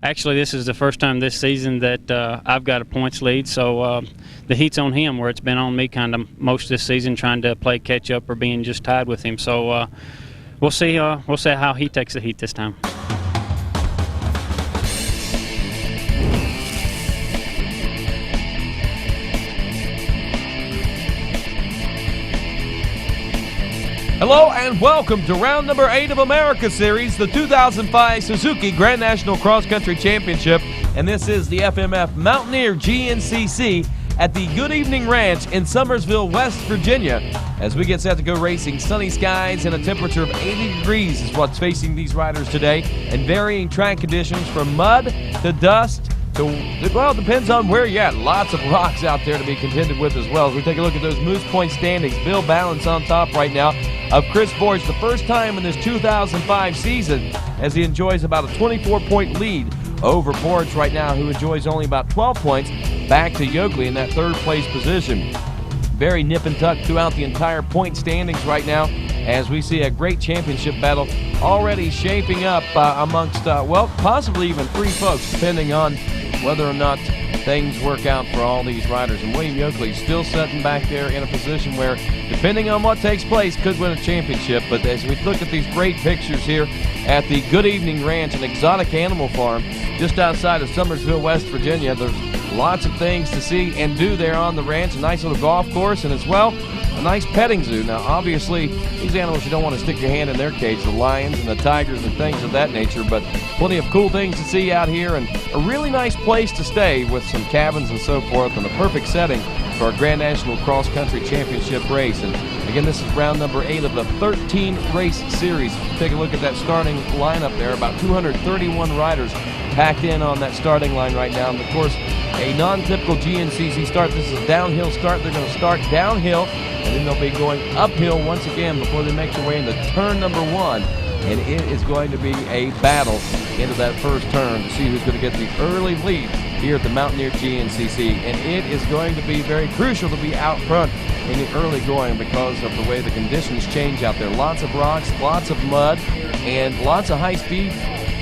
Actually, this is the first time this season that I've got a points lead, so the heat's on him where it's been on me kind of most of this season trying to play catch up or being just tied with him. So we'll see how he takes the heat this time. Hello and welcome to round number 8 of America Series, the 2005 Suzuki Grand National Cross Country Championship, and this is the FMF Mountaineer GNCC at the Good Evening Ranch in Summersville, West Virginia. As we get set to go racing, sunny skies and a temperature of 80 degrees is what's facing these riders today, and varying track conditions from mud to dust to, well, it depends on where you're at. Lots of rocks out there to be contended with as well. As we take a look at those Moose Point standings, Bill Balance on top right now of Chris Boyd's the first time in this 2005 season as he enjoys about a 24-point lead over Borge right now, who enjoys only about 12 points, back to YOKLEY in that third place position. Very nip and tuck throughout the entire point standings right now as we see a great championship battle already shaping up amongst, well, possibly even 3 folks, depending on whether or not things work out for all these riders. And William YOKLEY still sitting back there in a position where, depending on what takes place, could win a championship. But as we look at these great pictures here at the Good Evening Ranch, an exotic animal farm just outside of Summersville, West Virginia, there's lots of things to see and do there on the ranch. A nice little golf course, and as well, a nice petting zoo. Now, obviously, these animals, you don't want to stick your hand in their cage, the lions and the tigers and things of that nature, but plenty of cool things to see out here, and a really nice place to stay with some cabins and so forth, and a perfect setting for our Grand National Cross Country Championship race. And again, this is round number 8 of the 13-race series. Take a look at that starting lineup there. About 231 riders packed in on that starting line right now. And of course, a non-typical GNCC start. This is a downhill start. They're going to start downhill, and then they'll be going uphill once again before they make their way into turn number 1. And it is going to be a battle into that first turn to see who's going to get the early lead here at the Mountaineer GNCC. And it is going to be very crucial to be out front in the early going because of the way the conditions change out there. Lots of rocks, lots of mud, and lots of high-speed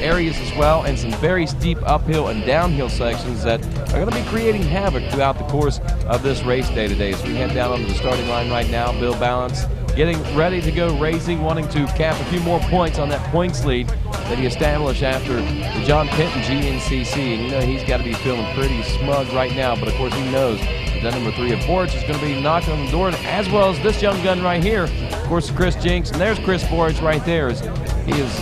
areas as well, and some very steep uphill and downhill sections that are going to be creating havoc throughout the course of this race day today. As we head down onto the starting line right now, Bill Balance getting ready to go racing, wanting to cap a few more points on that points lead that he established after the John Penton GNCC. And you know he's got to be feeling pretty smug right now, but of course he knows that number 3 of Borge is going to be knocking on the door, as well as this young gun right here, of course, Chris Jinks. And there's Chris Borge right there. He is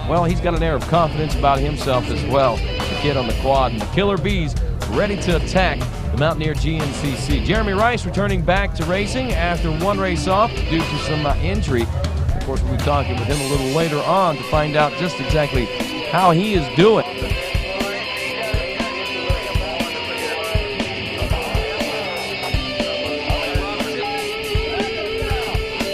well, he's got an air of confidence about himself as well. The kid on the quad, and the Killer Bees ready to attack the Mountaineer GNCC. Jeremy Rice returning back to racing after one race off due to some injury. Of course, we'll be talking with him a little later on to find out just exactly how he is doing.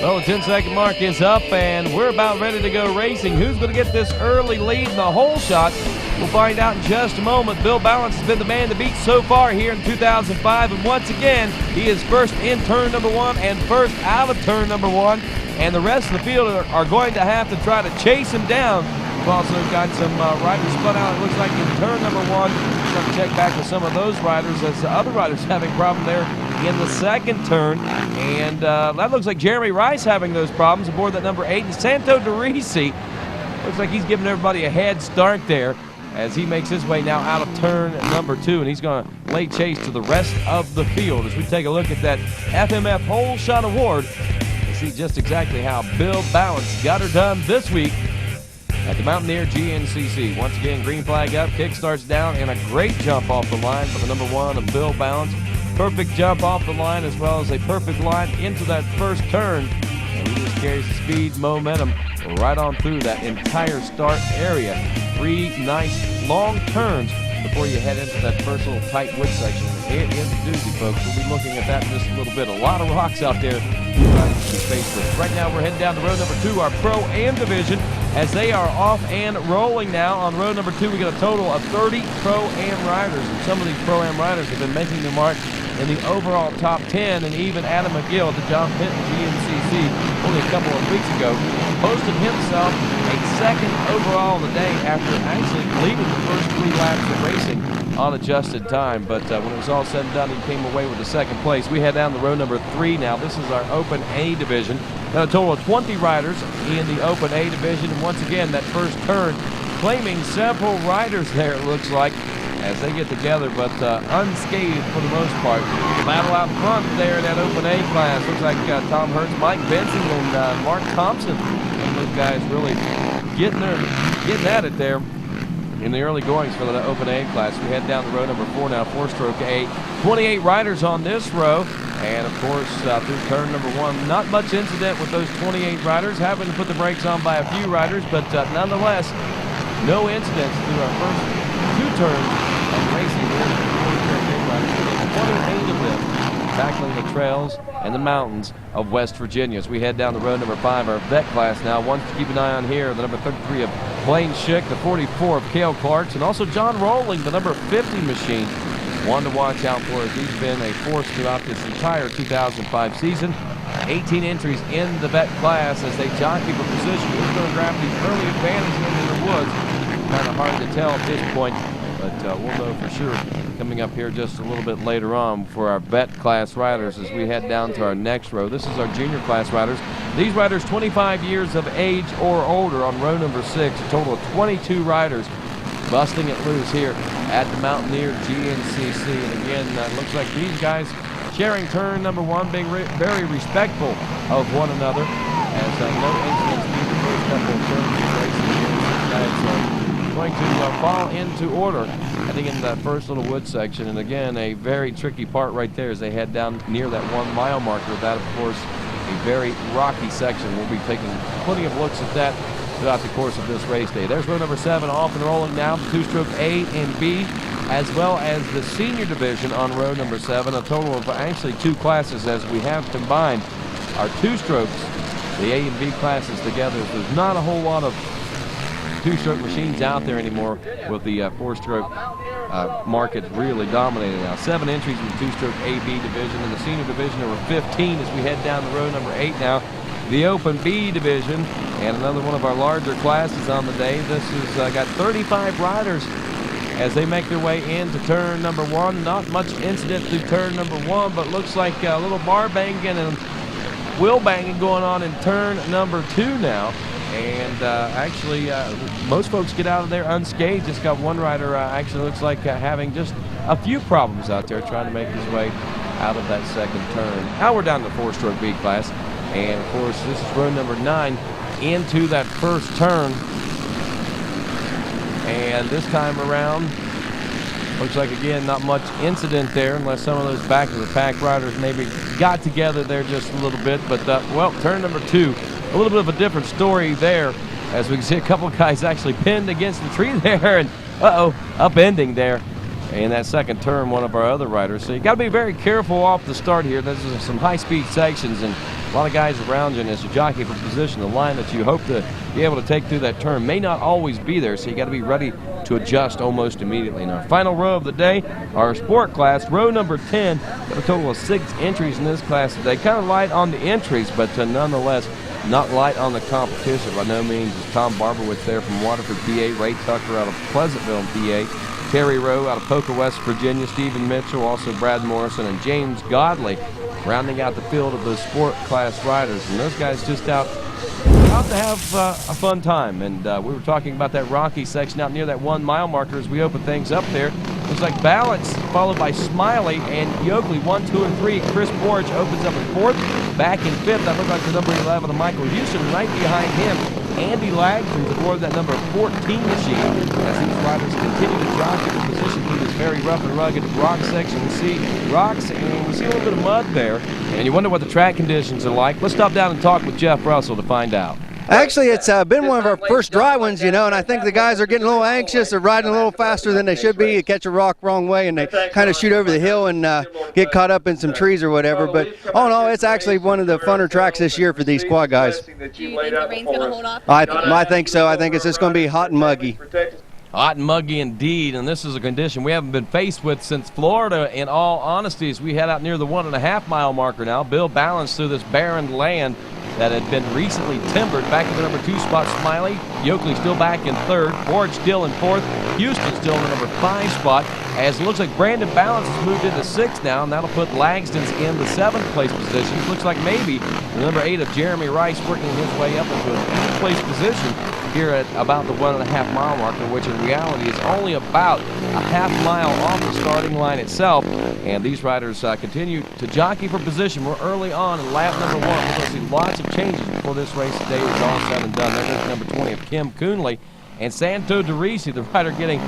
Well, the 10-second mark is up, and we're about ready to go racing. Who's going to get this early lead in the hole shot? We'll find out in just a moment. Bill Balance has been the man to beat so far here in 2005, and once again, he is first in turn number 1 and first out of turn number 1, and the rest of the field are going to have to try to chase him down. We've also got some riders spun out, it looks like, in turn number 1. We're going to check back with some of those riders as the other riders having a problem there in the second turn. And that looks like Jeremy Rice having those problems aboard that number 8. And Santo DeRisi looks like he's giving everybody a head start there as he makes his way now out of turn number 2. And he's going to lay chase to the rest of the field as we take a look at that FMF Hole Shot Award to see just exactly how Bill Balance got her done this week at the Mountaineer GNCC. Once again, green flag up, kick starts down, and a great jump off the line for the number 1 of Bill Balance. Perfect jump off the line as well as a perfect line into that first turn. And he just carries the speed, momentum right on through that entire start area. 3 nice long turns before you head into that first little tight wood section. It is a doozy, folks. We'll be looking at that in just a little bit. A lot of rocks out there to be faced with. Right now we're heading down to row number 2, our Pro-Am division, as they are off and rolling now. On row number 2, we got a total of 30 Pro-Am riders, and some of these Pro-Am riders have been making their mark in the overall top 10, and even Adam McGill at the John Penton GNCC only a couple of weeks ago posted himself a second overall of the day after actually leading the first 3 laps of racing on adjusted time. But when it was all said and done, he came away with the second place. We head down to row number 3 now. This is our Open A division. Got a total of 20 riders in the Open A division, and once again, that first turn claiming several riders there, it looks like, as they get together, but unscathed for the most part. The battle out front there in that Open A class. Looks like Tom Hertz, Mike Benson, and Mark Thompson. And those guys really getting at it there in the early goings for the Open A class. We head down to row number 4 now, 4-stroke A. 28 riders on this row. And, of course, through turn number 1, not much incident with those 28 riders. Having to put the brakes on by a few riders, but nonetheless, no incidents through our first 2 turns of racing. 28 of them tackling the trails and the mountains of West Virginia. As we head down the road number 5, our vet class now. One to keep an eye on here, the number 33 of Blaine Schick, the 44 of Cale Clarks, and also John Rowling, the number 50 machine. One to watch out for as he's been a force throughout this entire 2005 season. 18 entries in the vet class as they jockey for position. Who's going to grab the early advantage into the woods? Kind of hard to tell at this point, but we'll know for sure coming up here just a little bit later on for our vet class riders as we head down to our next row. This is our junior class riders. These riders 25 years of age or older on row number 6. A total of 22 riders busting it loose here at the Mountaineer GNCC. And again, looks like these guys sharing turn number 1, being very respectful of one another as no incidents through the first couple of turns of racing here. Guys going to fall into order heading in that first little wood section. And again, a very tricky part right there as they head down near that 1 mile marker. That, of course, a very rocky section. We'll be taking plenty of looks at that throughout the course of this race day. There's row number 7 off and rolling now. 2-stroke A and B, as well as the senior division on row number 7. A total of actually 2 classes as we have combined our 2 strokes, the A and B classes together. There's not a whole lot of 2-stroke machines out there anymore with the 4-stroke market really dominating now. 7 entries in the 2-stroke A-B division. In the senior division, there were 15 as we head down the row number 8 now. The Open B division, and another one of our larger classes on the day. This has got 35 riders as they make their way into turn number 1. Not much incident through turn number 1, but looks like a little bar banging and wheel banging going on in turn number 2 now. And actually, most folks get out of there unscathed. Just got one rider actually looks like having just a few problems out there trying to make his way out of that second turn. Now we're down to the 4-stroke B class. And, of course, this is row number 9 into that first turn. And this time around, looks like, again, not much incident there unless some of those back-of-the-pack riders maybe got together there just a little bit. But, well, turn number 2, a little bit of a different story there as we can see a couple of guys actually pinned against the tree there. And, upending there. In that second turn, one of our other riders. So you got to be very careful off the start here. This is some high-speed sections and a lot of guys around you, and as you jockey for position, the line that you hope to be able to take through that turn may not always be there, so you got to be ready to adjust almost immediately. In our final row of the day, our sport class, row number 10, got a total of 6 entries in this class today. Kind of light on the entries, but nonetheless, not light on the competition by no means. Tom Barberwitz there from Waterford, PA, Ray Tucker out of Pleasantville, PA, Terry Rowe out of Poca, West Virginia, Stephen Mitchell, also Brad Morrison, and James Godley rounding out the field of those sport class riders. And those guys just out to have a fun time. And we were talking about that rocky section out near that 1 mile marker as we open things up there. Looks like Balance followed by Smiley and YOKLEY 1, 2, and 3. Chris Borge opens up in 4th. Back in 5th, that looked like the number 11 of Michael Houston. Right behind him, Andy Lagton's aboard that number 14 machine as these riders continue to jockey for position through this very rough and rugged rock section. We see rocks and we see a little bit of mud there, and you wonder what the track conditions are like. Let's stop down and talk with Jeff Russell to find out. Actually, it's been one of our first dry ones, you know, and I think the guys are getting a little anxious. They're riding a little faster than they should be. You catch a rock wrong way, and they kind of shoot over the hill and get caught up in some trees or whatever. But all in all, it's actually one of the funner tracks this year for these quad guys. Do you think the rain's going to hold off? I think so. I think it's just going to be hot and muggy. Hot and muggy indeed, and this is a condition we haven't been faced with since Florida, in all honesty, as we head out near the 1.5 mile marker now. Bill Balance through this barren land that had been recently timbered. Back in the number 2 spot, Smiley. YOKLEY still back in 3rd. Forge still in 4th. Houston still in the number 5 spot. As it looks like Brandon Balance has moved into 6th now, and that'll put Langston's in the 7th place position. It looks like maybe the number 8 of Jeremy Rice working his way up into a 5th place position here at about the 1.5 mile marker, which in reality is only about a half mile off the starting line itself. And these riders continue to jockey for position. We're early on in lap number 1. We're going to see lots of changes before this race today is all said and done. There's number 20 of Kim Coonley. And Santo DeRisi, the rider getting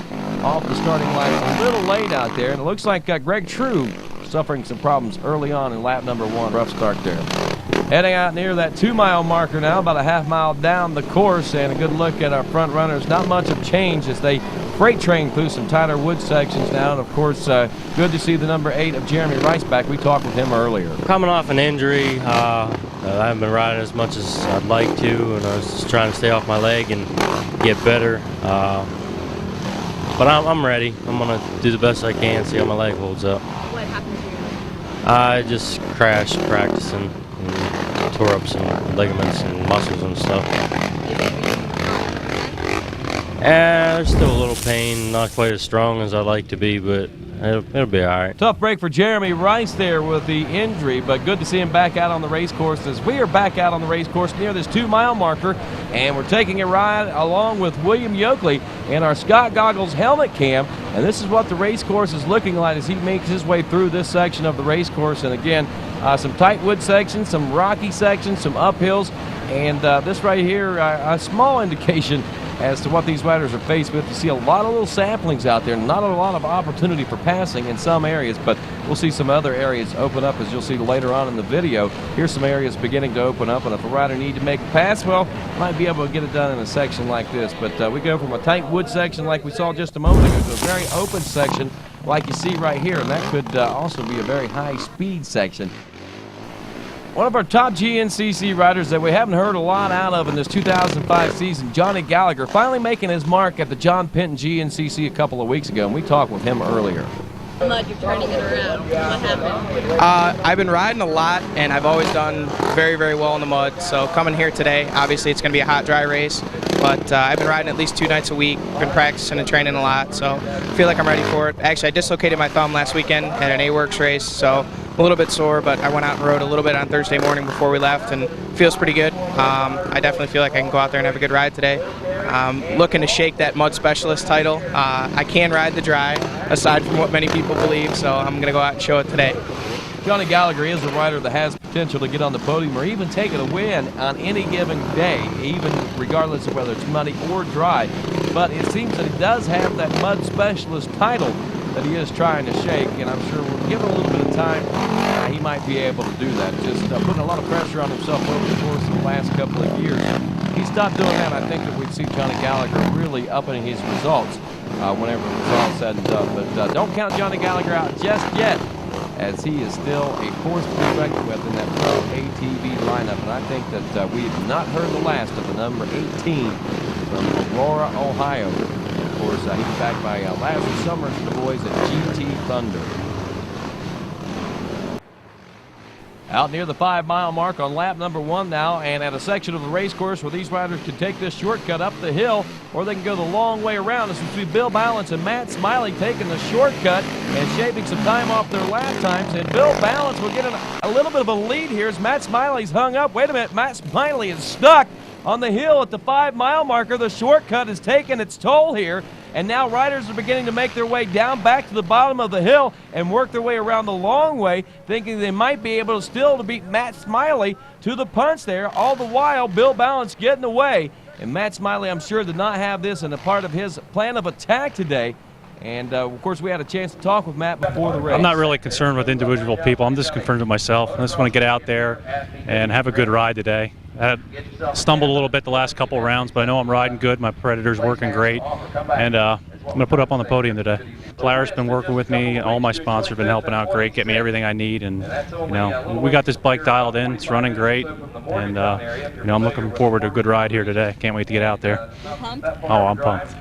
off the starting line a little late out there. And it looks like Greg True suffering some problems early on in lap number 1. Rough start there. Heading out near that 2 mile marker now, about a half mile down the course, and a good look at our front runners. Not much of change as they freight train through some tighter wood sections now. And of course, good to see the number 8 of Jeremy Rice back. We talked with him earlier. Coming off an injury, I haven't been riding as much as I'd like to, and I was just trying to stay off my leg and get better. But I'm ready. I'm going to do the best I can, see how my leg holds up. What happened to you? I just crashed practicing and tore up some ligaments and muscles and stuff. There's still a little pain, not quite as strong as I'd like to be, but it'll be all right. Tough break for Jeremy Rice there with the injury, but good to see him back out on the race course as we are back out on the race course near this 2 mile marker, and we're taking a ride along with William YOKLEY in our Scott Goggles helmet cam, and this is what the race course is looking like as he makes his way through this section of the race course. And again, some tight wood sections, some rocky sections, some uphills, and this right here, a small indication as to what these riders are faced with. You see a lot of little saplings out there, not a lot of opportunity for passing in some areas, but we'll see some other areas open up as you'll see later on in the video. Here's some areas beginning to open up, and if a rider needs to make a pass, well, might be able to get it done in a section like this. But we go from a tight wood section like we saw just a moment ago to a very open section like you see right here, and that could also be a very high speed section. One of our top GNCC riders that we haven't heard a lot out of in this 2005 season, Johnny Gallagher, finally making his mark at the John Penton GNCC a couple of weeks ago, and we talked with him earlier. Mud, you're turning it around. What happened? I've been riding a lot, and I've always done very, very well in the mud. So coming here today, obviously it's going to be a hot, dry race, but I've been riding at least 2 nights a week, been practicing and training a lot, so I feel like I'm ready for it. Actually, I dislocated my thumb last weekend at an A-Works race, so a little bit sore, but I went out and rode a little bit on Thursday morning before we left, and feels pretty good. I definitely feel like I can go out there and have a good ride today. Looking to shake that mud specialist title. I can ride the dry, aside from what many people believe, so I'm going to go out and show it today. Johnny Gallagher is a rider that has potential to get on the podium or even take it a win on any given day, even regardless of whether it's muddy or dry. But it seems that he does have that mud specialist title that he is trying to shake, and I'm sure we'll give him a little bit of time. He might be able to do that. Just putting a lot of pressure on himself over the course of the last couple of years. If he stopped doing that, I think that we'd see Johnny Gallagher really upping his results whenever it's all said and done. But don't count Johnny Gallagher out just yet, as he is still a force to be reckoned with in that pro ATV lineup. And I think that we have not heard the last of the number 18 from Aurora, Ohio. Of course, he's backed by Lazarus Summers and the boys at GT Thunder. Out near the 5 mile mark on lap number 1 now, and at a section of the race course where these riders can take this shortcut up the hill, or they can go the long way around. This will be Bill Balance and Matt Smiley taking the shortcut and shaving some time off their lap times. And Bill Balance will get a little bit of a lead here as Matt Smiley's hung up. Wait a minute, Matt Smiley is stuck on the hill at the 5 mile marker. The shortcut has taken its toll here, and now riders are beginning to make their way down back to the bottom of the hill and work their way around the long way, thinking they might be able to still beat Matt Smiley to the punch there. All the while, Bill Balance getting away, and Matt Smiley, I'm sure, did not have this in a part of his plan of attack today. And, of course, we had a chance to talk with Matt before the race. I'm not really concerned with individual people. I'm just concerned with myself. I just want to get out there and have a good ride today. I had stumbled a little bit the last couple of rounds, but I know I'm riding good. My Predator's working great, and I'm going to put up on the podium today. Claire's been working with me. All my sponsors have been helping out great, get me everything I need, and you know, we got this bike dialed in. It's running great, and you know, I'm looking forward to a good ride here today. Can't wait to get out there. Pumped? Oh, I'm pumped.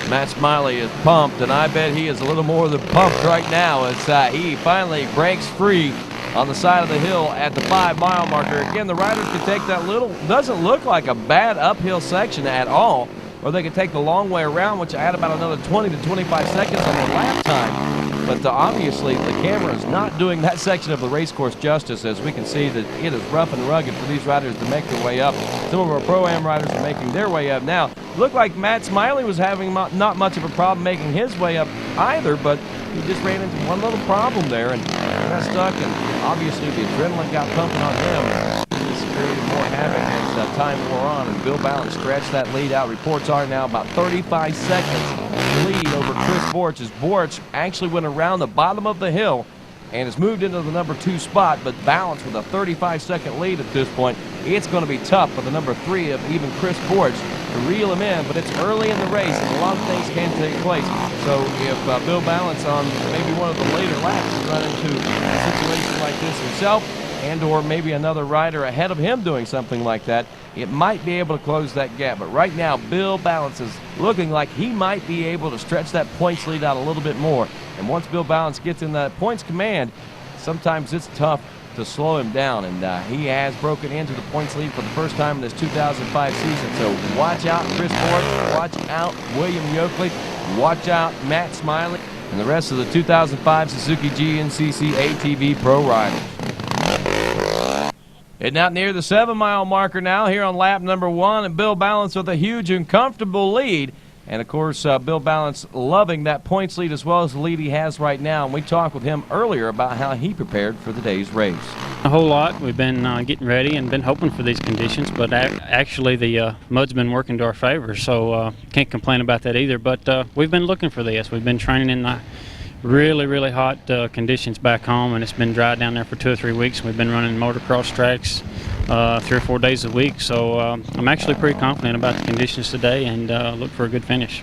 Matt Smiley is pumped, and I bet he is a little more than pumped right now as he finally breaks free on the side of the hill at the 5-mile marker. Again, the riders could take that doesn't look like a bad uphill section at all, or they could take the long way around, which add about another 20 to 25 seconds on the lap time. But obviously, the camera is not doing that section of the race course justice, as we can see that it is rough and rugged for these riders to make their way up. Some of our Pro-Am riders are making their way up now. Looked like Matt Smiley was having not much of a problem making his way up either, but he just ran into one little problem there and got stuck, and obviously the adrenaline got pumping on him. This created more havoc as time wore on, and Bill Ballance stretched that lead out. Reports are now about 35 seconds lead over Chris Borch, as Borch actually went around the bottom of the hill and has moved into the number 2 spot, but Ballance with a 35-second lead at this point. It's going to be tough for the number 3 of even Chris Borch to reel him in, but it's early in the race and a lot of things can take place. So if Bill Ballance on maybe one of the later laps run into a situation like this himself, and or maybe another rider ahead of him doing something like that, it might be able to close that gap. But right now, Bill Ballance is looking like he might be able to stretch that points lead out a little bit more. And once Bill Ballance gets in that points command, sometimes it's tough to slow him down. And he has broken into the points lead for the first time in this 2005 season. So watch out, Chris Borch. Watch out, William Yokley. Watch out, Matt Smiley, and the rest of the 2005 Suzuki GNCC ATV Pro riders. Heading out near the 7-mile marker now here on lap number 1, and Bill Ballance with a huge and comfortable lead. And, of course, Bill Ballance loving that points lead as well as the lead he has right now. And we talked with him earlier about how he prepared for the day's race. A whole lot. We've been getting ready and been hoping for these conditions, but actually the mud's been working to our favor, so can't complain about that either. But we've been looking for this. We've been training in the really hot conditions back home, and it's been dry down there for 2 or 3 weeks. We've been running motocross tracks 3 or 4 days a week, so I'm actually pretty confident about the conditions today and look for a good finish.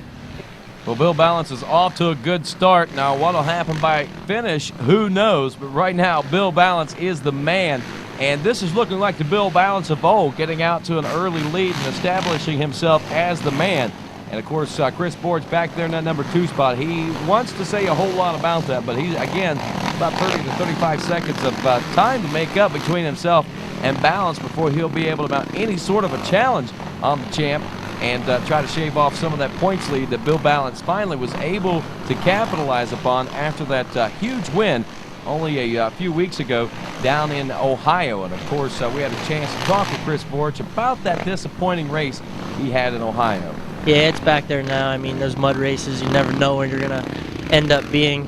Well, Bill Ballance is off to a good start. Now, what'll happen by finish, who knows? But right now, Bill Ballance is the man. And this is looking like the Bill Ballance of old, getting out to an early lead and establishing himself as the man. And, of course, Chris Borch back there in that number 2 spot. He wants to say a whole lot about that, but he's, again, about 30 to 35 seconds of time to make up between himself and Ballance before he'll be able to mount any sort of a challenge on the champ and try to shave off some of that points lead that Bill Ballance finally was able to capitalize upon after that huge win only a few weeks ago down in Ohio. And, of course, we had a chance to talk to Chris Borch about that disappointing race he had in Ohio. Yeah, it's back there now. I mean, those mud races, you never know where you're going to end up being.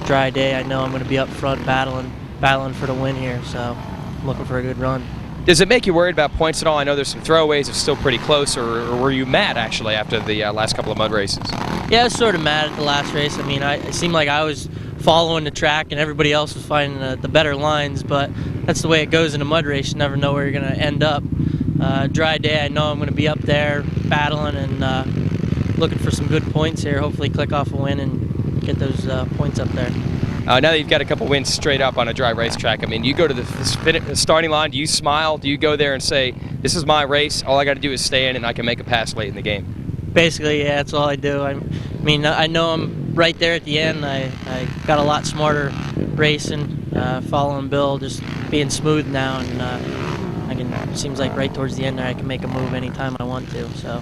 Dry day, I know I'm going to be up front battling for the win here, so I'm looking for a good run. Does it make you worried about points at all? I know there's some throwaways, it's still pretty close, or were you mad, actually, after the last couple of mud races? Yeah, I was sort of mad at the last race. I mean, it seemed like I was following the track and everybody else was finding the better lines, but that's the way it goes in a mud race. You never know where you're going to end up. Dry day, I know I'm going to be up there battling and looking for some good points here, hopefully click off a win and get those points up there. Now that you've got a couple wins straight up on a dry racetrack, I mean, you go to the starting line, do you smile? Do you go there and say, this is my race, all I got to do is stay in and I can make a pass late in the game? Basically, yeah, that's all I do. I mean, I know I'm right there at the end. I got a lot smarter racing, following Bill, just being smooth now, and it seems like right towards the end there I can make a move anytime I want to. So.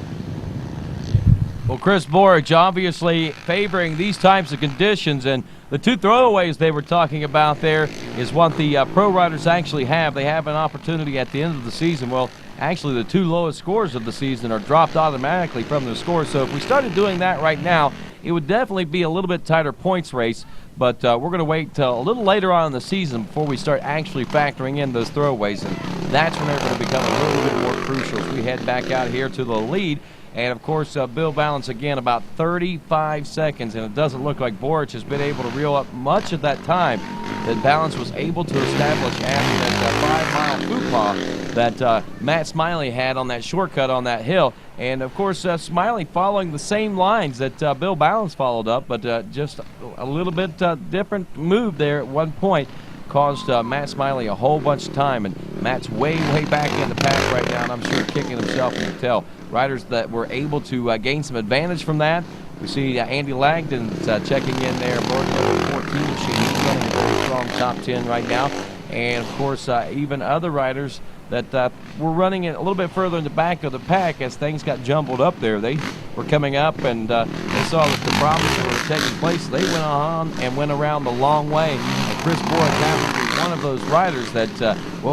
Well, Chris Borch obviously favoring these types of conditions, and the 2 throwaways they were talking about there is what the pro riders actually have. They have an opportunity at the end of the season. Well, actually the 2 lowest scores of the season are dropped automatically from the score. So if we started doing that right now, it would definitely be a little bit tighter points race. But we're going to wait till a little later on in the season before we start actually factoring in those throwaways. And that's when they're going to become a little bit more crucial as we head back out here to the lead. And, of course, Bill Ballance, again, about 35 seconds, and it doesn't look like Borch has been able to reel up much of that time that Ballance was able to establish after that 5-mile faux pas that Matt Smiley had on that shortcut on that hill. And, of course, Smiley following the same lines that Bill Ballance followed up, but just a little bit different move there at one point caused Matt Smiley a whole bunch of time. And Matt's way back in the pack right now, and I'm sure kicking himself in the tail. Riders that were able to gain some advantage from that. We see Andy Langdon checking in there, board number 14 machine. He's running a very strong top 10 right now. And, of course, even other riders that were running it a little bit further in the back of the pack as things got jumbled up there. They were coming up, and they saw that the problems that were taking place. They went on and went around the long way. And Chris Boyd happened to be one of those riders that,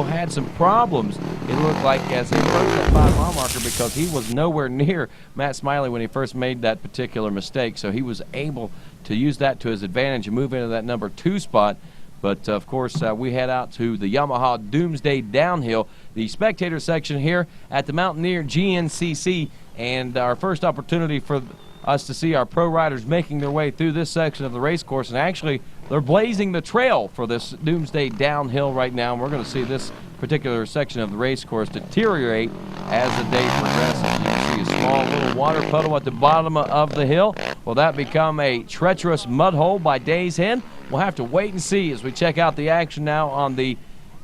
had some problems, it looked like, as he approached that 5-mile marker, because he was nowhere near Matt Smiley when he first made that particular mistake. So he was able to use that to his advantage and move into that number 2 spot. But, of course, we head out to the Yamaha Doomsday Downhill, the spectator section here at the Mountaineer GNCC, and our first opportunity for us to see our pro riders making their way through this section of the race course. And actually, they're blazing the trail for this Doomsday Downhill right now, and we're going to see this particular section of the race course deteriorate as the day progresses. You can see a small little water puddle at the bottom of the hill. Will that become a treacherous mud hole by day's end? We'll have to wait and see as we check out the action now on the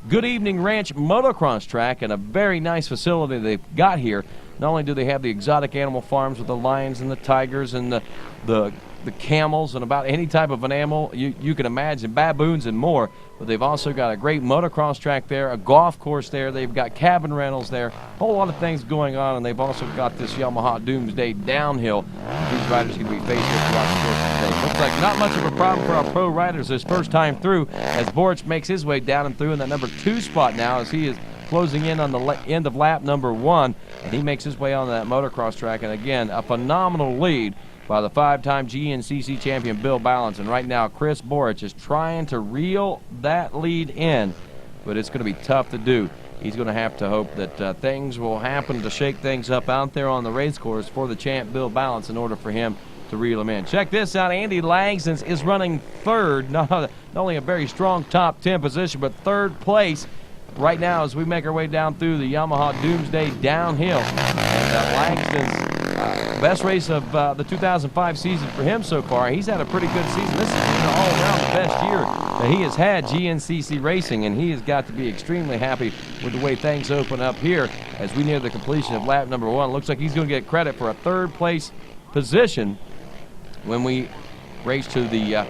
Good Evening Ranch motocross track, and a very nice facility they've got here. Not only do they have the exotic animal farms with the lions and the tigers and the camels and about any type of an animal you can imagine, baboons and more, but they've also got a great motocross track there, a golf course there, they've got cabin rentals there, a whole lot of things going on, and they've also got this Yamaha Doomsday Downhill these riders can be faced with throughout the course of the day. Looks like not much of a problem for our pro riders this first time through, as Borch makes his way down and through in that number 2 spot now, as he is closing in on the end of lap number 1, and he makes his way on that motocross track. And again, a phenomenal lead by the 5-time GNCC champion Bill Balance. And right now, Chris Borich is trying to reel that lead in, but it's going to be tough to do. He's going to have to hope that things will happen to shake things up out there on the race course for the champ Bill Balance in order for him to reel him in. Check this out. Andy Langston is running third. Not only a very strong top 10 position, but third place right now as we make our way down through the Yamaha Doomsday Downhill. And Langston's best race of the 2005 season for him so far. He's had a pretty good season. This has been all around the best year that he has had GNCC racing, and he has got to be extremely happy with the way things open up here as we near the completion of lap number 1. Looks like he's going to get credit for a third place position when we race to the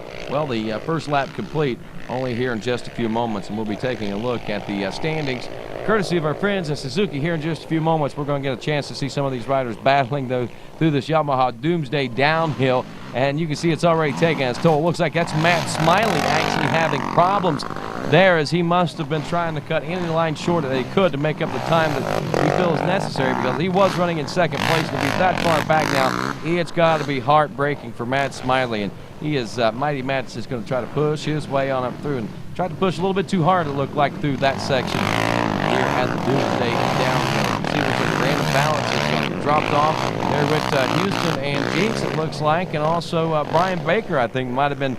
first lap complete only here in just a few moments, and we'll be taking a look at the standings courtesy of our friends at Suzuki. Here in just a few moments, we're going to get a chance to see some of these riders battling through this Yamaha Doomsday Downhill, and you can see it's already taken its toll. It looks like that's Matt Smiley actually having problems there, as he must have been trying to cut any line short that he could to make up the time that we feel is necessary, because he was running in second place. To be that far back now, it's got to be heartbreaking for Matt Smiley, and he is Mighty Matt's just going to try to push his way on up through, and try to push a little bit too hard, it looked like, through that section here at the Doomsday Downhill. You see, there's a random balance that's dropped off there with Houston and Gates, it looks like, and also Brian Baker, I think, might have been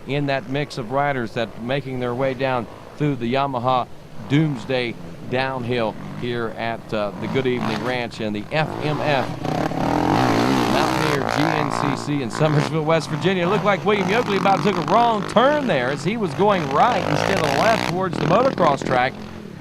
in that mix of riders that making their way down through the Yamaha Doomsday Downhill here at the Good Evening Ranch and the FMF Mountaineer GNCC in Summersville, West Virginia. It looked like William Yokley about took a wrong turn there as he was going right instead of left towards the motocross track,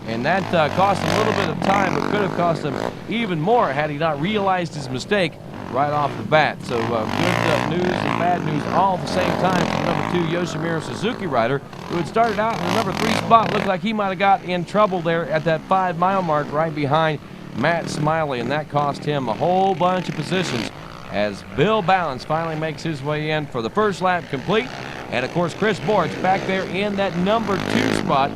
and that cost him a little bit of time, but could have cost him even more had he not realized his mistake right off the bat. So good news and bad news all at the same time for number 2 Yoshimura Suzuki rider, who had started out in the number 3 spot. Looked like he might have got in trouble there at that 5-mile mark right behind Matt Smiley, and that cost him a whole bunch of positions as Bill Balance finally makes his way in for the first lap complete. And of course, Chris Borch back there in that number 2 spot.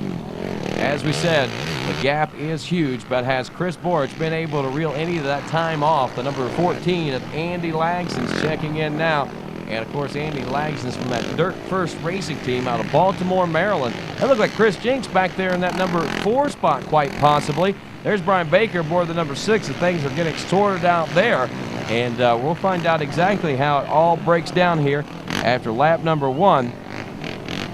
As we said, the gap is huge, but has Chris Borch been able to reel any of that time off? The number 14 of Andy Langston's checking in now. And of course, Andy Langston's from that Dirt First Racing team out of Baltimore, Maryland. That looked like Chris Jinks back there in that number 4 spot, quite possibly. There's Brian Baker aboard the number 6, and things are getting sorted out there. And we'll find out exactly how it all breaks down here after lap number 1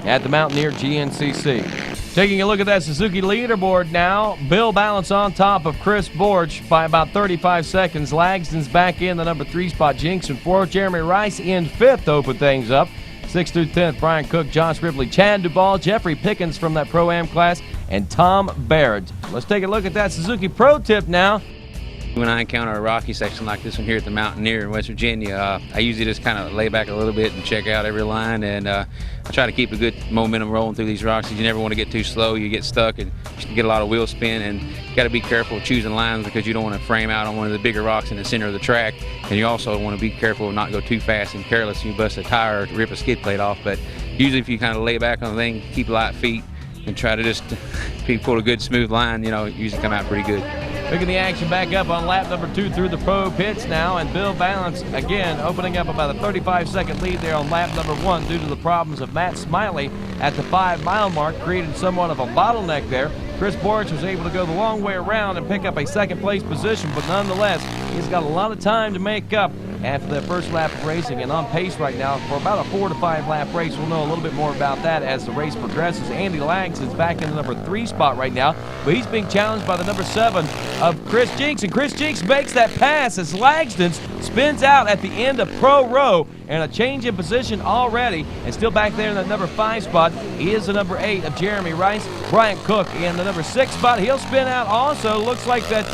at the Mountaineer GNCC. Taking a look at that Suzuki leaderboard now, Bill Balance on top of Chris Borch by about 35 seconds. Langston's back in the number 3 spot. Jinks in 4th. Jeremy Rice in 5th to open things up. 6th through 10th, Brian Cook, Josh Ripley, Chad Duvall, Jeffrey Pickens from that Pro-Am class, and Tom Baird. Let's take a look at that Suzuki Pro Tip now. When I encounter a rocky section like this one here at the Mountaineer in West Virginia, I usually just kind of lay back a little bit and check out every line, and I try to keep a good momentum rolling through these rocks. You never want to get too slow. You get stuck and you get a lot of wheel spin, and you got to be careful choosing lines because you don't want to frame out on one of the bigger rocks in the center of the track, and you also want to be careful of not go too fast and careless. You bust a tire or rip a skid plate off, but usually if you kind of lay back on the thing, keep light feet, and try to just pull a good smooth line, you know, it usually come out pretty good. Picking the action back up on lap number 2 through the pro pits now, and Bill Balance again opening up about a 35-second lead there on lap number 1 due to the problems of Matt Smiley at the 5-mile mark, created somewhat of a bottleneck there. Chris Borich was able to go the long way around and pick up a second-place position, but nonetheless, he's got a lot of time to make up after that first lap of racing, and on pace right now for about a 4 to 5 lap race. We'll know a little bit more about that as the race progresses. Andy Lags is back in the number 3 spot right now, but he's being challenged by the number 7 of Chris Jinks, and Chris Jinks makes that pass as Lagston spins out at the end of Pro Row, and a change in position already, and still back there in the number 5 spot is the number 8 of Jeremy Rice. Bryant Cook in the number 6 spot. He'll spin out also. Looks like that,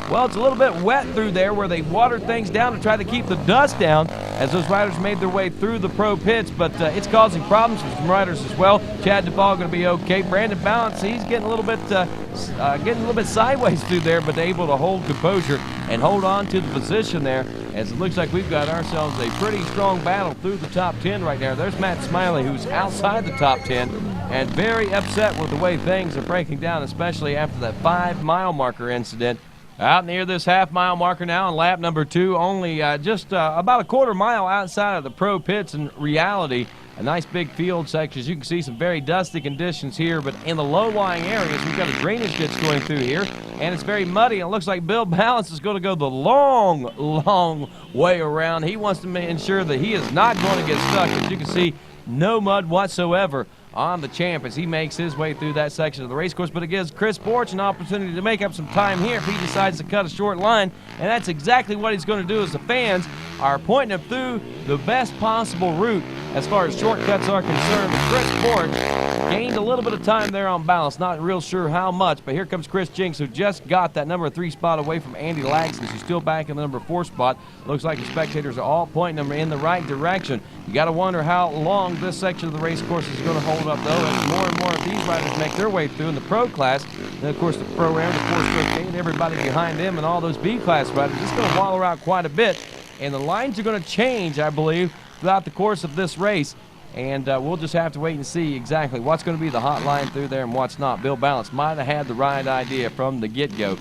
well, it's a little bit wet through there where they watered things down to try to keep the dust down as those riders made their way through the pro pits, but it's causing problems for some riders as well. Chad DePaul going to be okay. Brandon Balance, he's getting a little bit sideways through there, but able to hold composure and hold on to the position there, as it looks like we've got ourselves a pretty strong battle through the top 10 right now. There's Matt Smiley, who's outside the top 10 and very upset with the way things are breaking down, especially after that 5-mile marker incident. Out near this half-mile marker now on lap number 2, only just about a quarter mile outside of the pro pits. In reality, a nice big field section. As you can see, some very dusty conditions here, but in the low-lying areas, we've got a drainage ditch going through here, and it's very muddy, and it looks like Bill Balance is going to go the long way around. He wants to ensure that he is not going to get stuck. As you can see, no mud whatsoever on the champ as he makes his way through that section of the race course, but it gives Chris Borich an opportunity to make up some time here if he decides to cut a short line, and that's exactly what he's going to do as the fans are pointing him through the best possible route as far as shortcuts are concerned. Chris Borich gained a little bit of time there on Balance, not real sure how much, but here comes Chris Jinks, who just got that number 3 spot away from Andy Lagston. He's still back in the number 4 spot. Looks like the spectators are all pointing him in the right direction. You got to wonder how long this section of the race course is going to hold up, though, as more and more of these riders make their way through in the pro class. And, of course, the pro-am, the 4-stroke, everybody behind them, and all those B-class riders, it's going to wallow out quite a bit. And the lines are going to change, I believe, throughout the course of this race. And we'll just have to wait and see exactly what's going to be the hot line through there and what's not. Bill Balance might have had the right idea from the get-go.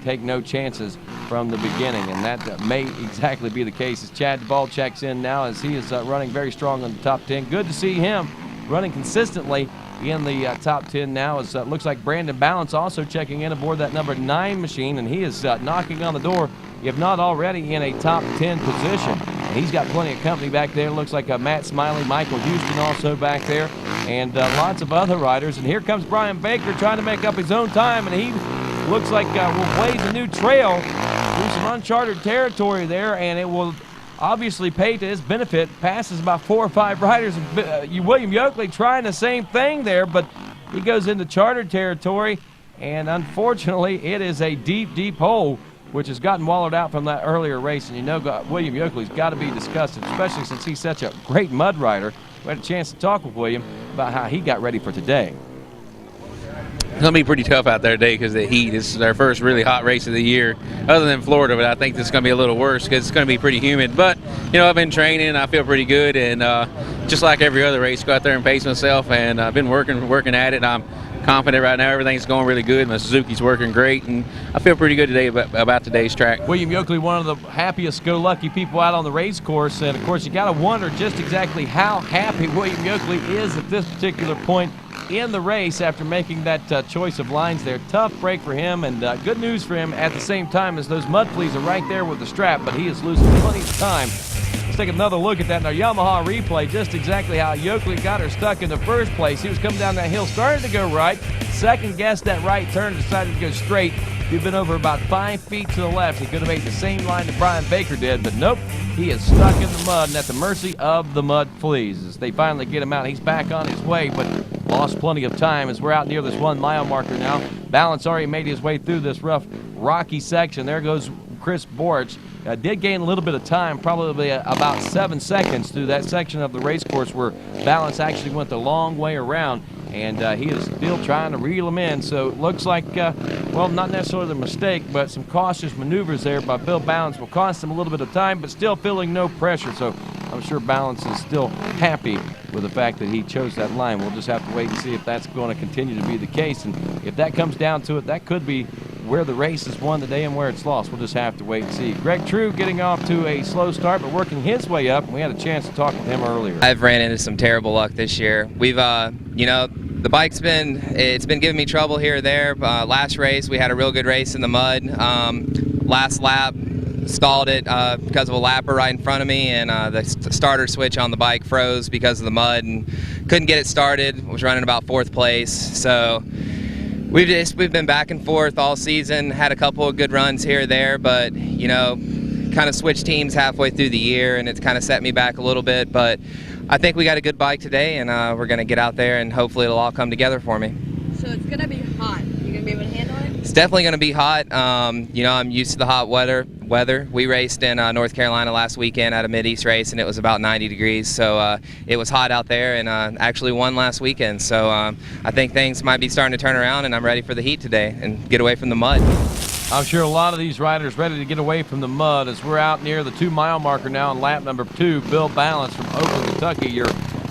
Take no chances from the beginning, and that may exactly be the case as Chad DePaul checks in now as he is running very strong in the top 10. Good to see him running consistently in the top 10 now, as looks like Brandon Balance also checking in aboard that number 9 machine, and he is knocking on the door, if not already in a top 10 position. And he's got plenty of company back there. Looks like Matt Smiley, Michael Houston also back there, and lots of other riders. And here comes Brian Baker trying to make up his own time, and he looks like will blaze a new trail through some uncharted territory there, and it will obviously pay to his benefit. Passes about 4 or 5 riders. William Yokley trying the same thing there, but he goes into chartered territory, and unfortunately it is a deep hole which has gotten wallowed out from that earlier race. And you know William Yokley's got to be disgusted, especially since he's such a great mud rider. We had a chance to talk with William about how he got ready for today. It's going to be pretty tough out there today because of the heat. This is our first really hot race of the year, other than Florida, but I think this is going to be a little worse because it's going to be pretty humid. But, you know, I've been training. I feel pretty good, and just like every other race, go out there and pace myself, and I've been working at it. I'm confident right now. Everything's going really good. My Suzuki's working great, and I feel pretty good today about today's track. William Yokley, one of the happiest-go-lucky people out on the race course, and, of course, you got to wonder just exactly how happy William Yokley is at this particular point in the race after making that choice of lines there. Tough break for him, and good news for him at the same time as those mud fleas are right there with the strap, but he is losing plenty of time. Let's take another look at that in our Yamaha replay, just exactly how Yokley got her stuck in the first place. He was coming down that hill, started to go right, second-guessed that right turn, decided to go straight. He'd been over about 5 feet to the left. He could have made the same line that Brian Baker did, but nope. He is stuck in the mud and at the mercy of the mud fleas. As they finally get him out, he's back on his way, but lost plenty of time as we're out near this 1 mile marker now. Balance already made his way through this rough, rocky section. There goes Chris Borich. Did gain a little bit of time, probably about 7 seconds through that section of the race course where Balance actually went the long way around, and he is still trying to reel him in. So it looks like, well, not necessarily a mistake, but some cautious maneuvers there by Bill Balance will cost him a little bit of time, but still feeling no pressure. So I'm sure Balance is still happy with the fact that he chose that line. We'll just have to wait and see if that's going to continue to be the case. And if that comes down to it, that could be where the race is won today and where it's lost. We'll just have to wait and see. Greg True getting off to a slow start, but working his way up. We had a chance to talk with him earlier. I've ran into some terrible luck this year. We've, you know, the bike's been giving me trouble here or there. Last race, we had a real good race in the mud. Last lap, stalled it because of a lapper right in front of me, and the starter switch on the bike froze because of the mud and couldn't get it started. Was running about 4th place. So we've been back and forth all season, had a couple of good runs here or there, but, you know, kind of switched teams halfway through the year, and it's kind of set me back a little bit. But I think we got a good bike today, and we're going to get out there, and hopefully it'll all come together for me. So it's going to be hot. You going to be able to handle it? It's definitely going to be hot. You know, I'm used to the hot weather. We raced in North Carolina last weekend at a Mid-East race, and it was about 90 degrees. So it was hot out there, and actually won last weekend. So I think things might be starting to turn around, and I'm ready for the heat today and get away from the mud. I'm sure a lot of these riders ready to get away from the mud as we're out near the 2 mile marker now on lap number 2. Bill Balance from Oakland, Kentucky, your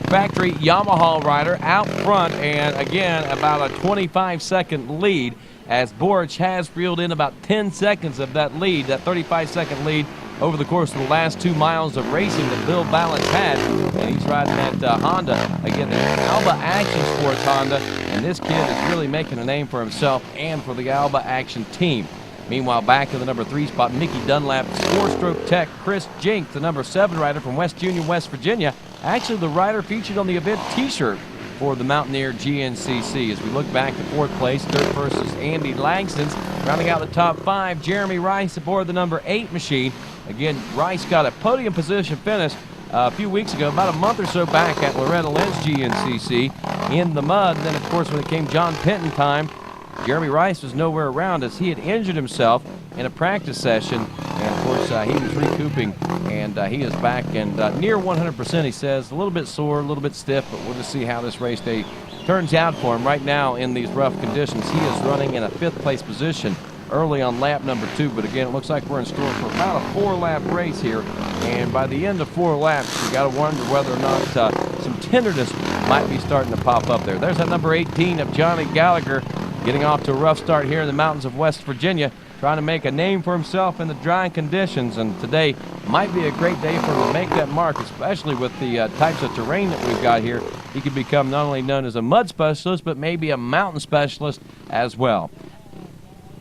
factory Yamaha rider out front, and again about a 25-second lead as Borich has reeled in about 10 seconds of that lead, that 35-second lead over the course of the last 2 miles of racing that Bill Balance had. And he's riding that Honda, again, the Alba Action Sports Honda, and this kid is really making a name for himself and for the Alba Action team. Meanwhile, back in the number 3 spot, Mickey Dunlap, 4-stroke tech, Chris Jink, the number 7 rider from West Union, West Virginia, actually the rider featured on the event t-shirt for the Mountaineer GNCC. As we look back to 4th place, 3rd versus Andy Langston's. Rounding out the top 5, Jeremy Rice aboard the number 8 machine. Again, Rice got a podium position finish a few weeks ago, about a month or so back at Loretta Lynn's GNCC in the mud. And then, of course, when it came John Penton time, Jeremy Rice was nowhere around as he had injured himself in a practice session. And, of course, he was recouping, and he is back and near 100%, he says. A little bit sore, a little bit stiff, but we'll just see how this race day turns out for him. Right now, in these rough conditions, he is running in a 5th place position early on lap number 2. But, again, it looks like we're in store for about a 4-lap race here. And by the end of 4 laps, you got to wonder whether or not some tenderness might be starting to pop up there. There's that number 18 of Johnny Gallagher, getting off to a rough start here in the mountains of West Virginia, trying to make a name for himself in the dry conditions. And today might be a great day for him to make that mark, especially with the types of terrain that we've got here. He could become not only known as a mud specialist, but maybe a mountain specialist as well.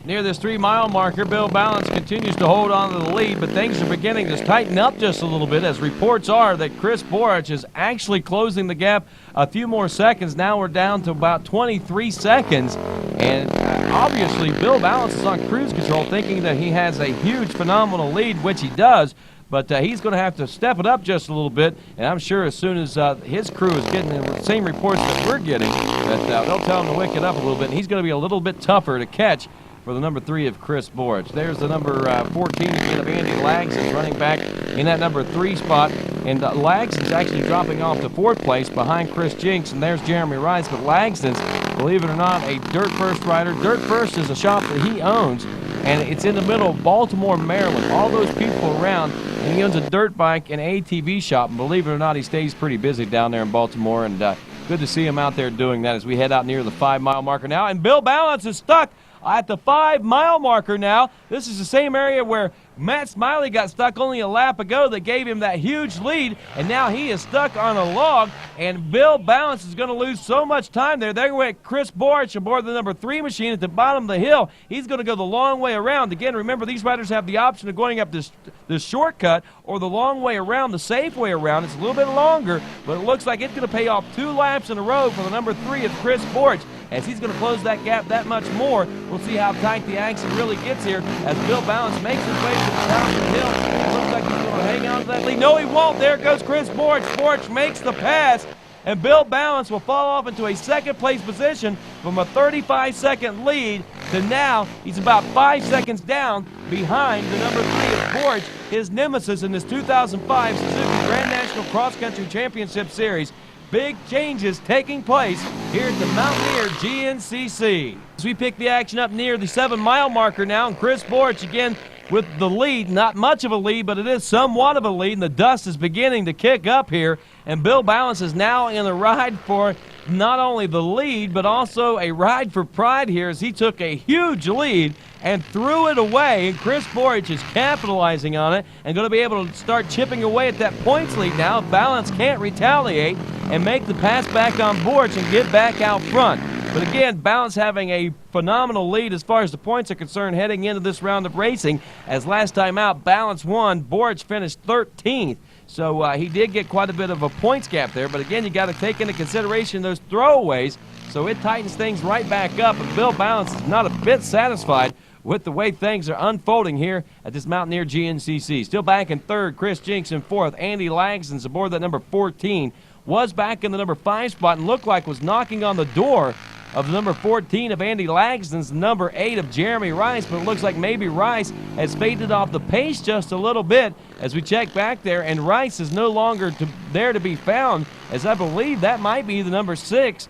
Near this 3 mile marker, Bill Balance continues to hold on to the lead, but things are beginning to tighten up just a little bit, as reports are that Chris Borich is actually closing the gap a few more seconds. Now we're down to about 23 seconds, and obviously Bill Balance is on cruise control, thinking that he has a huge, phenomenal lead, which he does. But he's going to have to step it up just a little bit, and I'm sure as soon as his crew is getting the same reports that we're getting, that they'll tell him to wick it up a little bit, and he's going to be a little bit tougher to catch for the number 3 of Chris Borich. There's the number 14 again of Andy Langston running back in that number 3 spot. And Langston's actually dropping off to 4th place behind Chris Jinks. And there's Jeremy Rice. But Langston's, believe it or not, a Dirt First rider. Dirt First is a shop that he owns, and it's in the middle of Baltimore, Maryland. All those people around, and he owns a dirt bike and ATV shop. And believe it or not, he stays pretty busy down there in Baltimore. And good to see him out there doing that as we head out near the 5 mile marker now. And Bill Balance is stuck at the 5 mile marker now. This is the same area where Matt Smiley got stuck only a lap ago that gave him that huge lead, and now he is stuck on a log, and Bill Balance is going to lose so much time there. There went Chris Borich aboard the number 3 machine at the bottom of the hill. He's going to go the long way around. Again, remember, these riders have the option of going up this shortcut or the long way around, the safe way around. It's a little bit longer, but it looks like it's going to pay off 2 laps in a row for the number 3 of Chris Borich, as he's going to close that gap that much more. We'll see how tight the action really gets here as Bill Balance makes his way to the top of the hill. It looks like he's going to hang on to that lead. No, he won't. There goes Chris Borich. Borich makes the pass, and Bill Balance will fall off into a second-place position from a 35-second lead to now he's about 5 seconds down behind the number 3 of Borch, his nemesis in this 2005 Suzuki Grand National Cross Country Championship Series. Big changes taking place here at the Mountaineer GNCC. As we pick the action up near the 7-mile marker now, and Chris Borch again with the lead. Not much of a lead, but it is somewhat of a lead, and the dust is beginning to kick up here. And Bill Balance is now in the ride for not only the lead, but also a ride for pride here as he took a huge lead and threw it away. And Chris Borch is capitalizing on it and going to be able to start chipping away at that points lead now if Balance can't retaliate and make the pass back on Borch and get back out front. But again, Balance having a phenomenal lead as far as the points are concerned heading into this round of racing. As last time out, Balance won. Borch finished 13th. So he did get quite a bit of a points gap there. But again, you got to take into consideration those throwaways. So it tightens things right back up. And Bill Balance is not a bit satisfied with the way things are unfolding here at this Mountaineer GNCC. Still back in third, Chris Jinks in fourth. Andy Langston's aboard that number 14. Was back in the number 5 spot and looked like was knocking on the door of the number 14 of Andy Langston's, number 8 of Jeremy Rice, but it looks like maybe Rice has faded off the pace just a little bit as we check back there, and Rice is no longer there to be found, as I believe that might be the number 6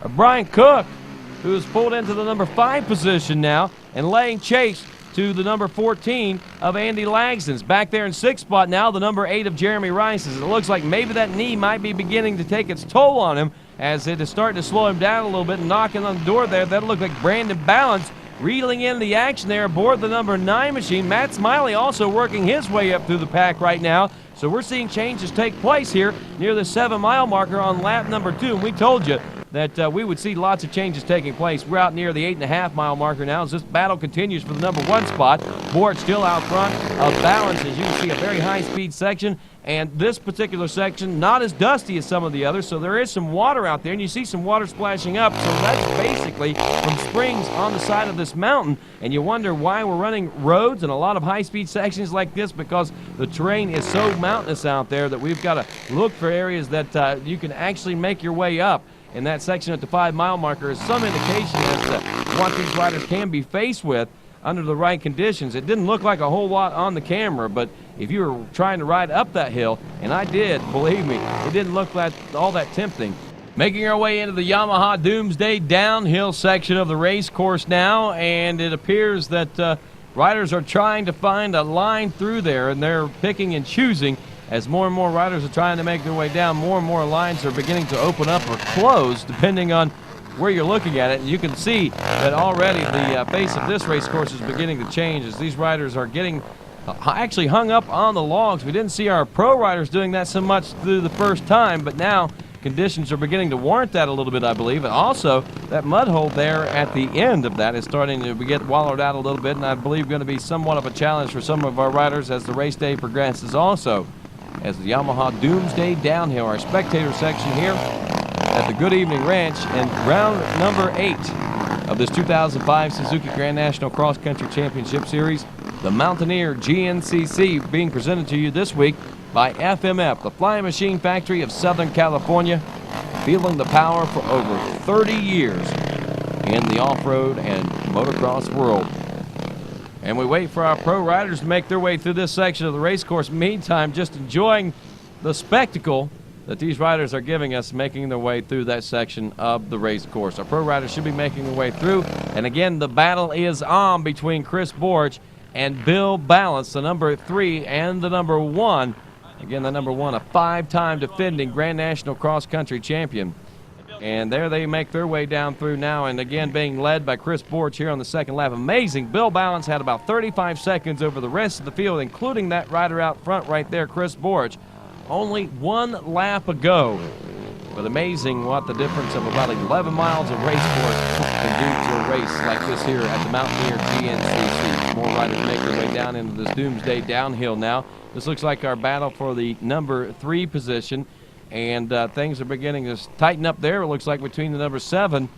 of Brian Cook, who is pulled into the number 5 position now and laying chase to the number 14 of Andy Langston's. Back there in 6th spot now, the number 8 of Jeremy Rice's. It looks like maybe that knee might be beginning to take its toll on him as it is starting to slow him down a little bit and knocking on the door there. That'll look like Brandon Balance reeling in the action there aboard the number 9 machine. Matt Smiley also working his way up through the pack right now. So we're seeing changes take place here near the 7-mile marker on lap number 2. And we told you that we would see lots of changes taking place. We're out near the 8.5-mile marker now as this battle continues for the number 1 spot. Borch still out front of Balance, as you can see, a very high-speed section. And this particular section, not as dusty as some of the others, so there is some water out there, and you see some water splashing up. So that's basically from springs on the side of this mountain. And you wonder why we're running roads and a lot of high-speed sections like this, because the terrain is so mountainous out there that we've got to look for areas that you can actually make your way up. And that section at the 5-mile marker is some indication as to what these riders can be faced with under the right conditions. It didn't look like a whole lot on the camera, but if you were trying to ride up that hill, and I did, believe me, it didn't look like all that tempting. Making our way into the Yamaha Doomsday downhill section of the race course now, and it appears that riders are trying to find a line through there, and they're picking and choosing. As more and more riders are trying to make their way down, more and more lines are beginning to open up or close, depending on where you're looking at it. And you can see that already the face of this race course is beginning to change as these riders are getting actually hung up on the logs. We didn't see our pro riders doing that so much through the first time, but now conditions are beginning to warrant that a little bit, I believe. And also, that mud hole there at the end of that is starting to get wallowed out a little bit, and I believe going to be somewhat of a challenge for some of our riders as the race day progresses also. As the Yamaha Doomsday downhill, our spectator section here at the Good Evening Ranch, and round number 8 of this 2005 Suzuki Grand National Cross Country Championship Series, the Mountaineer GNCC, being presented to you this week by FMF, the Flying Machine Factory of Southern California, feeling the power for over 30 years in the off-road and motocross world. And we wait for our pro riders to make their way through this section of the race course. Meantime, just enjoying the spectacle that these riders are giving us, making their way through that section of the race course. Our pro riders should be making their way through. And again, the battle is on between Chris Borch and Bill Balance, the number 3 and the number 1. Again, the number 1, a 5-time defending Grand National Cross Country champion. And there they make their way down through now, and again being led by Chris Borch here on the second lap. Amazing. Bill Balance had about 35 seconds over the rest of the field, including that rider out front right there, Chris Borch. Only 1 lap ago. But amazing what the difference of about 11 miles of race course can do to a race like this here at the Mountaineer GNCC. More riders make their way down into this Doomsday downhill now. This looks like our battle for the number 3 position. And things are beginning to tighten up there, it looks like, between the number 7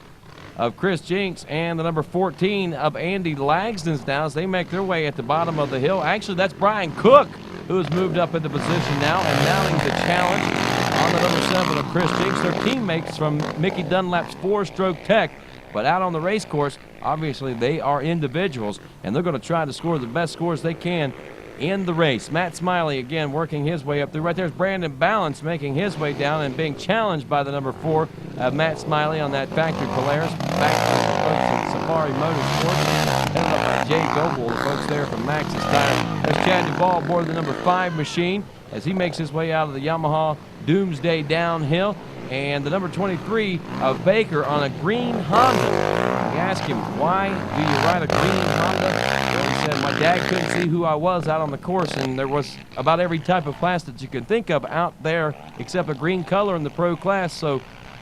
of Chris Jinks and the number 14 of Andy Langston's now as they make their way at the bottom of the hill. Actually, that's Brian Cook who has moved up into position now and mounting the challenge on the number 7 of Chris Jinks. Their teammates from Mickey Dunlap's 4-stroke tech. But out on the race course, obviously they are individuals, and they're going to try to score the best scores they can in the race. Matt Smiley again working his way up through. Right there's Brandon Balance making his way down and being challenged by the number 4, Matt Smiley on that factory Polaris. Back to the folks at Safari Motorsports. Headed up by Jay Goble, the folks there from Max's Tire. There's Chad Duvall aboard the number 5 machine as he makes his way out of the Yamaha Doomsday downhill. And the number 23 of Baker on a green Honda. We asked him, why do you ride a green Honda? Well, he said, my dad couldn't see who I was out on the course, and there was about every type of class that you could think of out there except a green color in the pro class. So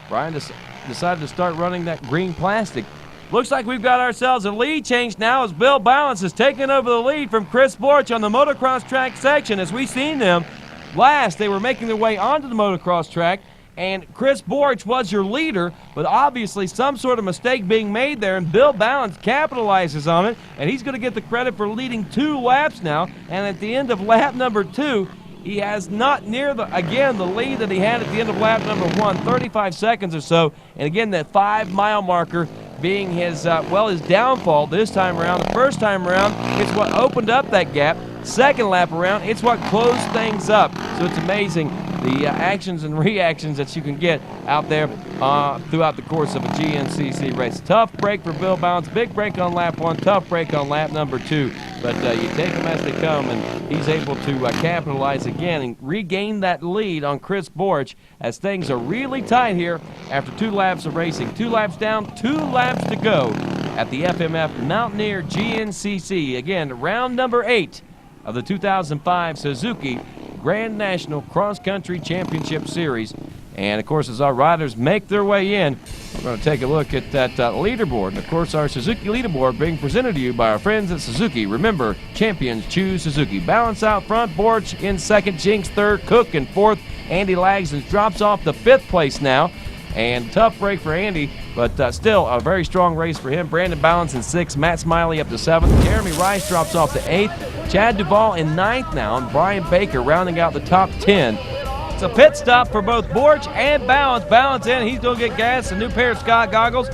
Brian decided to start running that green plastic. Looks like we've got ourselves a lead change now as Bill Balance is taking over the lead from Chris Borch on the motocross track section. As we've seen them last, they were making their way onto the motocross track. And Chris Borch was your leader, but obviously some sort of mistake being made there, and Bill Balance capitalizes on it, and he's going to get the credit for leading 2 laps now. And at the end of lap number 2, he has not near the lead that he had at the end of lap number 1, 35 seconds or so. And again, that 5-mile marker being his downfall this time around. The first time around, it's what opened up that gap. Second lap around, it's what closed things up. So it's amazing the actions and reactions that you can get out there throughout the course of a GNCC race. Tough break for Bill Balance. Big break on lap 1, tough break on lap number 2. But you take them as they come, and he's able to capitalize again and regain that lead on Chris Borch as things are really tight here after 2 laps of racing. 2 laps down, 2 laps to go at the FMF Mountaineer GNCC. Again, round number 8 of the 2005 Suzuki Grand National Cross Country Championship Series. And of course, as our riders make their way in, we're going to take a look at that leaderboard. And of course, our Suzuki leaderboard being presented to you by our friends at Suzuki. Remember, champions choose Suzuki. Balance out front, Borch in second, Jinks third, Cook in fourth. Andy Lagsdon drops off the 5th place now. And tough break for Andy, but still a very strong race for him. Brandon Balance in 6th, Matt Smiley up to 7th. Jeremy Rice drops off to 8th. Chad Duvall in 9th now, and Brian Baker rounding out the top 10. It's a pit stop for both Borch and Balance. Balance in, he's going to get gas, a new pair of Scott goggles.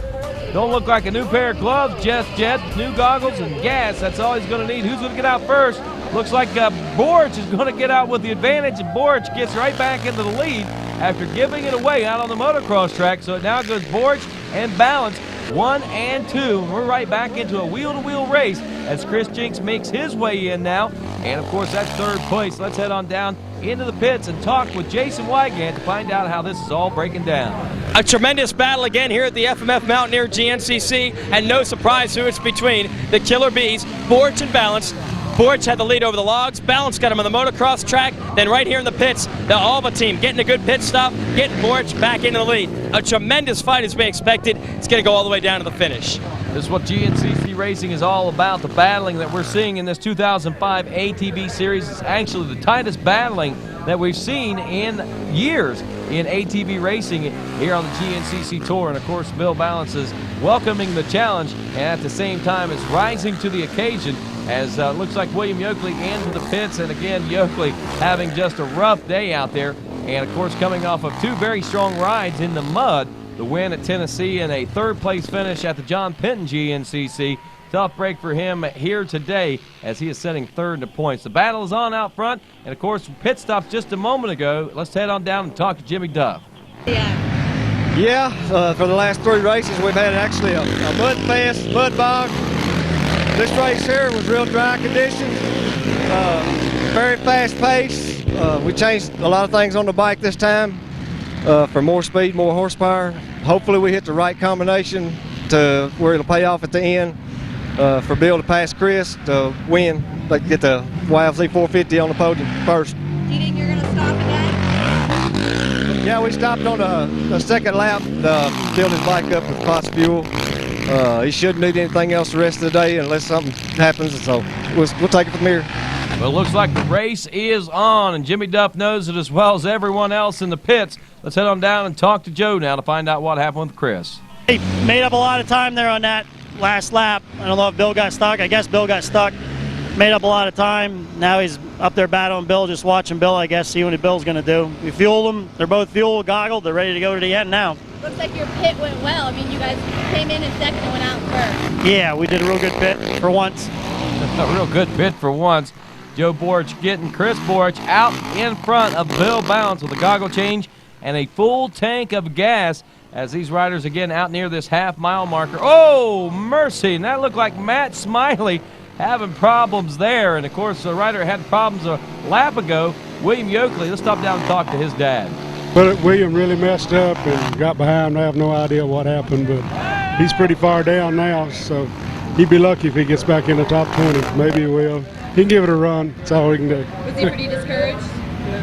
Don't look like a new pair of gloves just yet. New goggles and gas, that's all he's going to need. Who's going to get out first? Looks like Borch is going to get out with the advantage, and Borch gets right back into the lead after giving it away out on the motocross track. So it now goes Borch and Balance, 1 and 2. We're right back into a wheel-to-wheel race as Chris Jinks makes his way in now. And of course, that's 3rd place. Let's head on down into the pits and talk with Jason Wygant to find out how this is all breaking down. A tremendous battle again here at the FMF Mountaineer GNCC, and no surprise who it's between. The Killer Bees, Borch and Balance. Borch had the lead over the logs. Balance got him on the motocross track. Then right here in the pits, the Alba team getting a good pit stop, getting Borch back into the lead. A tremendous fight is being expected. It's going to go all the way down to the finish. This is what GNCC racing is all about. The battling that we're seeing in this 2005 ATV series is actually the tightest battling that we've seen in years in ATV racing here on the GNCC Tour. And of course, Bill Balance is welcoming the challenge and at the same time is rising to the occasion as looks like William YOKLEY into the pits. And again, YOKLEY having just a rough day out there. And of course, coming off of 2 very strong rides in the mud, the win at Tennessee and a 3rd place finish at the John Penton GNCC. Tough break for him here today as he is setting 3rd in the points. The battle is on out front, and of course, pit stop just a moment ago. Let's head on down and talk to Jimmy Duff. Yeah, for the last 3 races, we've had actually a mud fest, mud bog. This race here was real dry conditions, very fast pace. We changed a lot of things on the bike this time for more speed, more horsepower. Hopefully we hit the right combination to where it'll pay off at the end for Bill to pass Chris to win, like get the YFZ 450 on the podium first. Do you think you're going to stop again? Yeah, we stopped on the 2nd lap to fill his bike up with pots of fuel. He shouldn't need anything else the rest of the day unless something happens, so we'll take it from here. Well, it looks like the race is on, and Jimmy Duff knows it as well as everyone else in the pits. Let's head on down and talk to Joe now to find out what happened with Chris. He made up a lot of time there on that last lap. I don't know if Bill got stuck. I guess Bill got stuck. made up a lot of time. Now he's up there battling Bill, just watching Bill, I guess, see what Bill's going to do. We fueled them. They're both fuel goggled. They're ready to go to the end now. Looks like your pit went well. I mean, you guys came in second and went out first. Yeah, we did a real good pit for once. A real good pit for once. Joe Borch getting Chris Borch out in front of Bill Balance with a goggle change and a full tank of gas as these riders again out near this half-mile marker. Oh, mercy, and that looked like Matt Smiley having problems there. And, of course, the rider had problems a lap ago, William YOKLEY. Let's stop down and talk to his dad. Well, William really messed up and got behind. I have no idea what happened, but he's pretty far down now, so he'd be lucky if he gets back in the top 20. Maybe he will. He can give it a run. That's all we can do. Was he pretty discouraged?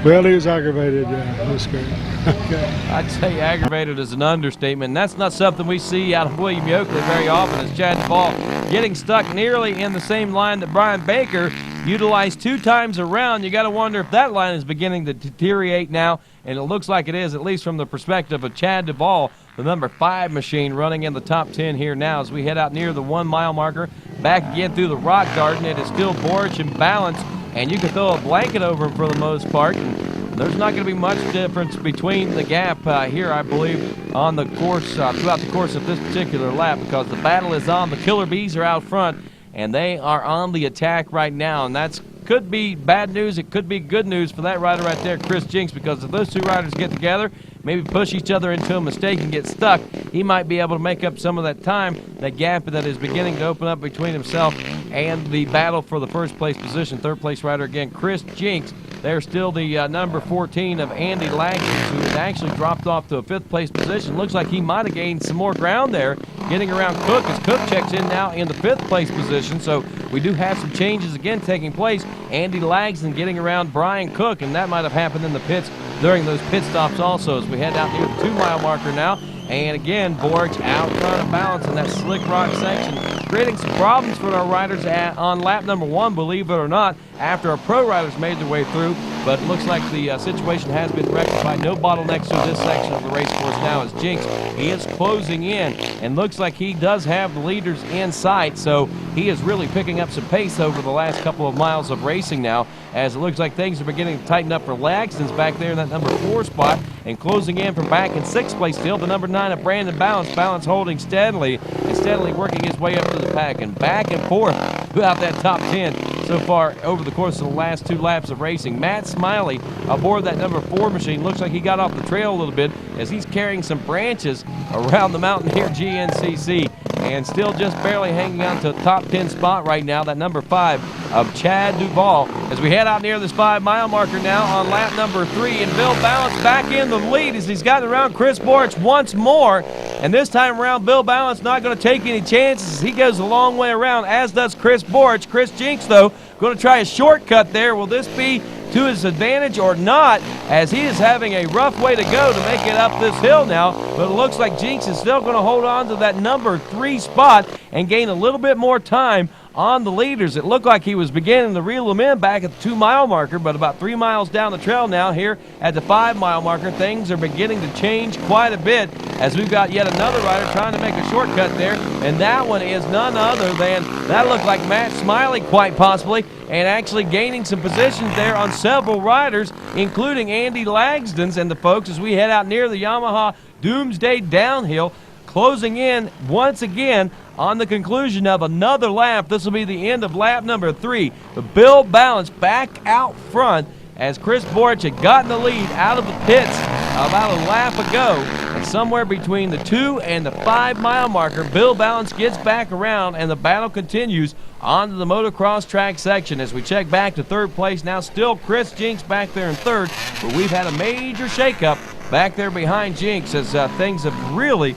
Well, he was aggravated, yeah. Discouraged. Okay. I'd say aggravated is an understatement. And that's not something we see out of William YOKLEY very often, as Chad Duvall getting stuck nearly in the same line that Brian Baker utilized 2 times around. You got to wonder if that line is beginning to deteriorate now, and it looks like it is, at least from the perspective of Chad Duvall, the number 5 machine running in the top 10 here now as we head out near the 1 mile marker. Back again through the rock garden. It is still Borch and Balance, and you can throw a blanket over him for the most part. And there's not going to be much difference between the gap here, I believe, on the course, throughout the course of this particular lap, because the battle is on. The Killer Bees are out front, and they are on the attack right now, and that's could be bad news. It could be good news for that rider right there, Chris Jinks, because if those 2 riders get together, maybe push each other into a mistake and get stuck, he might be able to make up some of that time, that gap that is beginning to open up between himself and the battle for the first place position. 3rd place rider again, Chris Jinks. There's still the number 14 of Andy Lagsons, who has actually dropped off to a 5th place position. Looks like he might have gained some more ground there, getting around Cook, as Cook checks in now in the 5th place position. So we do have some changes again taking place. Andy Lagston getting around Brian Cook, and that might have happened in the pits during those pit stops also, as we head out near the 2 mile marker now. And again, Borch out front of Balance in that slick rock section, creating some problems for our riders on lap number 1, believe it or not, after our pro riders made their way through. But it looks like the situation has been rectified. No bottlenecks through this section of the race course now as Jinks, he is closing in, and looks like he does have the leaders in sight. So he is really picking up some pace over the last couple of miles of racing now, as it looks like things are beginning to tighten up for Lagston's back there in that number 4 spot, and closing in from back in 6th place still, the number 9 of Brandon Balance. Balance holding steadily and steadily working his way up to the pack and back and forth throughout that top 10 so far over the course of the last 2 laps of racing. Matt Smiley aboard that number 4 machine. Looks like he got off the trail a little bit as he's carrying some branches around the Mountaineer GNCC, and still just barely hanging on to a top 10 spot right now, that number 5 of Chad Duvall. As we head out near this 5 mile marker now on lap number 3, and Bill Balance back in the lead as he's gotten around Chris Borch once more. And this time around, Bill Balance not going to take any chances. He goes a long way around, as does Chris Borch. Chris Jinks, though, going to try a shortcut there. Will this be to his advantage or not, as he is having a rough way to go to make it up this hill now? But it looks like Jinks is still going to hold on to that number 3 spot and gain a little bit more time on the leaders. It looked like he was beginning to reel them in back at the 2 mile marker, but about 3 miles down the trail now here at the 5 mile marker, things are beginning to change quite a bit, as we've got yet another rider trying to make a shortcut there, and that one is none other than, that looked like Matt Smiley quite possibly, and actually gaining some positions there on several riders, including Andy Lagston's and the folks, as we head out near the Yamaha Doomsday Downhill, closing in once again on the conclusion of another lap. This will be the end of lap number 3. But Bill Balance back out front, as Chris Borch had gotten the lead out of the pits about a lap ago. And somewhere between the 2 and the 5 mile marker, Bill Balance gets back around, and the battle continues onto the motocross track section. As we check back to 3rd place now, still Chris Jinks back there in 3rd, but we've had a major shakeup back there behind Jinks, as things have really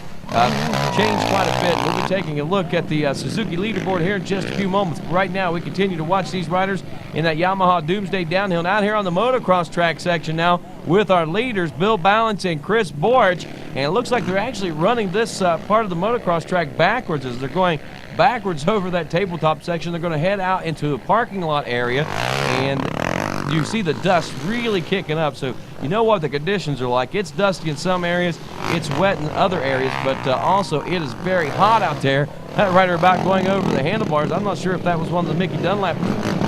changed quite a bit. We'll be taking a look at the Suzuki leaderboard here in just a few moments. But right now, we continue to watch these riders in that Yamaha Doomsday Downhill. And out here on the motocross track section now with our leaders, Bill Balance and Chris Borch. And it looks like they're actually running this part of the motocross track backwards, as they're going backwards over that tabletop section. They're going to head out into a parking lot area, and you see the dust really kicking up, so you know what the conditions are like. It's dusty in some areas, it's wet in other areas, but also it is very hot out there. That rider about going over the handlebars, I'm not sure if that was one of the Mickey Dunlap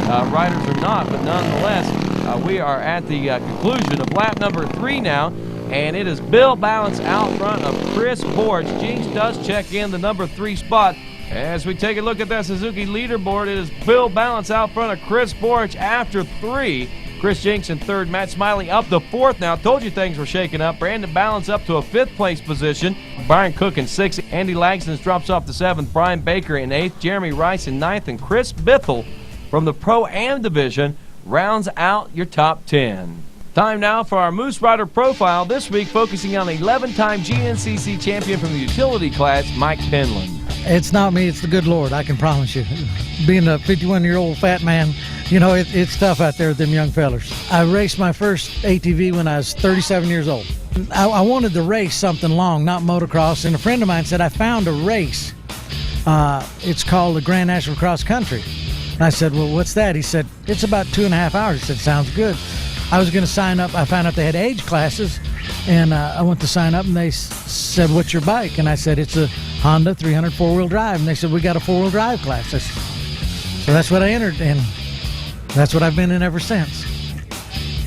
riders are not, but nonetheless, we are at the conclusion of lap number 3 now, and it is Bill Balance out front of Chris Borch. Jinx does check in the number 3 spot. As we take a look at that Suzuki leaderboard, it is Bill Balance out front of Chris Borch after 3. Chris Jinx in 3rd, Matt Smiley up to 4th now. Told you things were shaking up. Brandon Balance up to a 5th place position. Brian Cook in 6th. Andy Langston drops off to 7th. Brian Baker in 8th. Jeremy Rice in 9th. And Chris Bithell from the Pro-Am division rounds out your top 10. Time now for our Moose Rider profile, this week focusing on 11-time GNCC champion from the utility class, Mike Penland. It's not me, it's the good Lord, I can promise you. Being a 51-year-old fat man, you know, it's tough out there with them young fellers. I raced my first ATV when I was 37 years old. I wanted to race something long, not motocross, and a friend of mine said, I found a race. It's called the Grand National Cross Country. And I said, well, what's that? He said, it's about 2.5 hours. I said, sounds good. I was going to sign up. I found out they had age classes, and I went to sign up, and they said, what's your bike? And I said, it's a Honda 300 4-wheel drive. And they said, we got a 4-wheel drive class. So that's what I entered, and that's what I've been in ever since.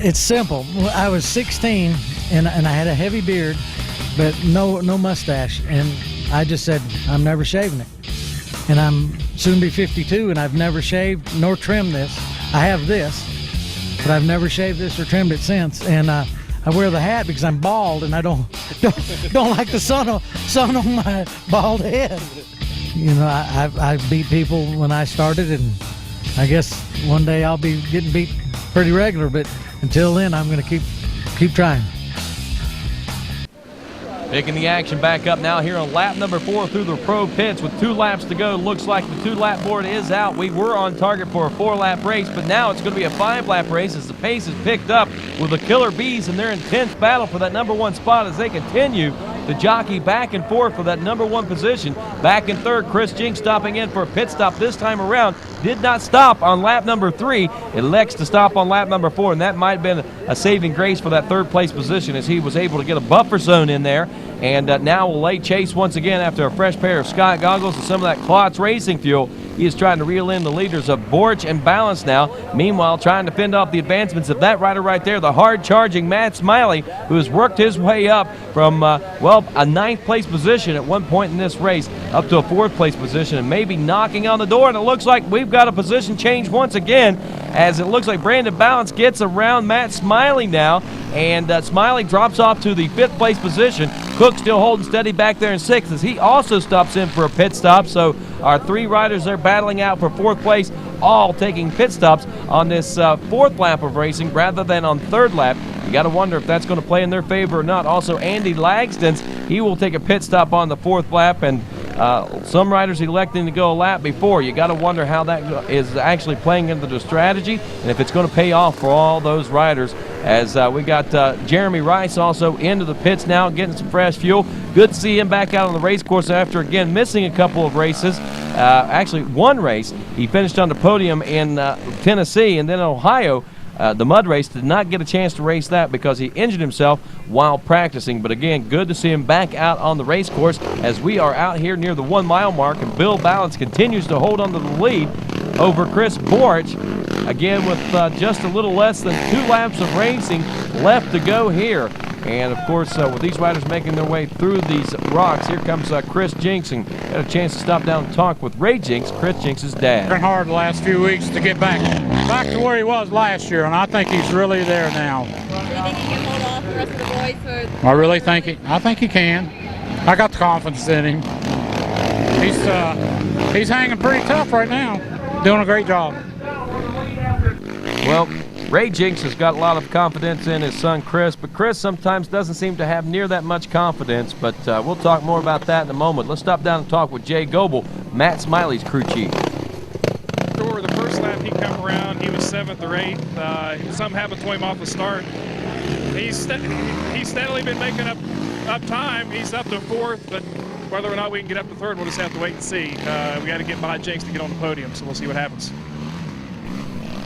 It's simple. I was 16, and I had a heavy beard, but no mustache. And I just said, I'm never shaving it. And I'm soon be 52, and I've never shaved nor trimmed this. I have this, but I've never shaved this or trimmed it since. And I wear the hat because I'm bald, and I don't like the sun on my bald head. You know, I beat people when I started, and I guess one day I'll be getting beat pretty regular. But until then, I'm going to keep trying. Picking the action back up now here on lap number 4 through the pro pits with 2 laps to go. Looks like the 2-lap board is out. We were on target for a 4-lap race, but now it's going to be a 5-lap race as the pace is picked up with the Killer Bees in their intense battle for that number 1 spot as they continue to jockey back and forth for that number 1 position. Back in 3rd, Chris Jinx stopping in for a pit stop this time around. Did not stop on lap number 3. Elects to stop on lap number 4, and that might have been a saving grace for that 3rd place position as he was able to get a buffer zone in there. And now will lay chase once again after a fresh pair of Scott goggles and some of that Klotz racing fuel. He is trying to reel in the leaders of Borch and Balance now. Meanwhile, trying to fend off the advancements of that rider right there, the hard-charging Matt Smiley, who has worked his way up from, a 9th place position at one point in this race up to a 4th place position and maybe knocking on the door. And it looks like we've got a position change once again as it looks like Brandon Balance gets around Matt Smiley now. And Smiley drops off to the 5th place position. Cook still holding steady back there in 6th as he also stops in for a pit stop. So our 3 riders there battling out for 4th place, all taking pit stops on this 4th lap of racing rather than on 3rd lap. You got to wonder if that's going to play in their favor or not. Also, Andy Langston's, he will take a pit stop on the 4th lap, and some riders electing to go a lap before. You got to wonder how that is actually playing into the strategy and if it's going to pay off for all those riders. As we got Jeremy Rice also into the pits now, getting some fresh fuel. Good to see him back out on the race course after, again, missing a couple of races. Actually, one race. He finished on the podium in Tennessee, and then Ohio. The mud race, did not get a chance to race that because he injured himself while practicing. But again, good to see him back out on the race course as we are out here near the 1-mile mark, and Bill Balance continues to hold on to the lead over Chris Borch. Again, with just a little less than 2 laps of racing left to go here. And, of course, with these riders making their way through these rocks, here comes Chris Jinx, and got a chance to stop down and talk with Ray Jinx, Chris Jinx's dad. Been hard the last few weeks to get back to where he was last year, and I think he's really there now. Do you think he can hold off the rest of the boys? I really think I think he can. I got the confidence in him. He's hanging pretty tough right now, doing a great job. Well, Ray Jinx has got a lot of confidence in his son Chris, but Chris sometimes doesn't seem to have near that much confidence, but we'll talk more about that in a moment. Let's stop down and talk with Jay Goebel, Matt Smiley's crew chief. Sure, the first lap he come around, he was 7th or 8th. Something happened to him off the start. He's steadily been making up time. He's up to 4th, but whether or not we can get up to 3rd, we'll just have to wait and see. We got to get by Jinx to get on the podium, so we'll see what happens.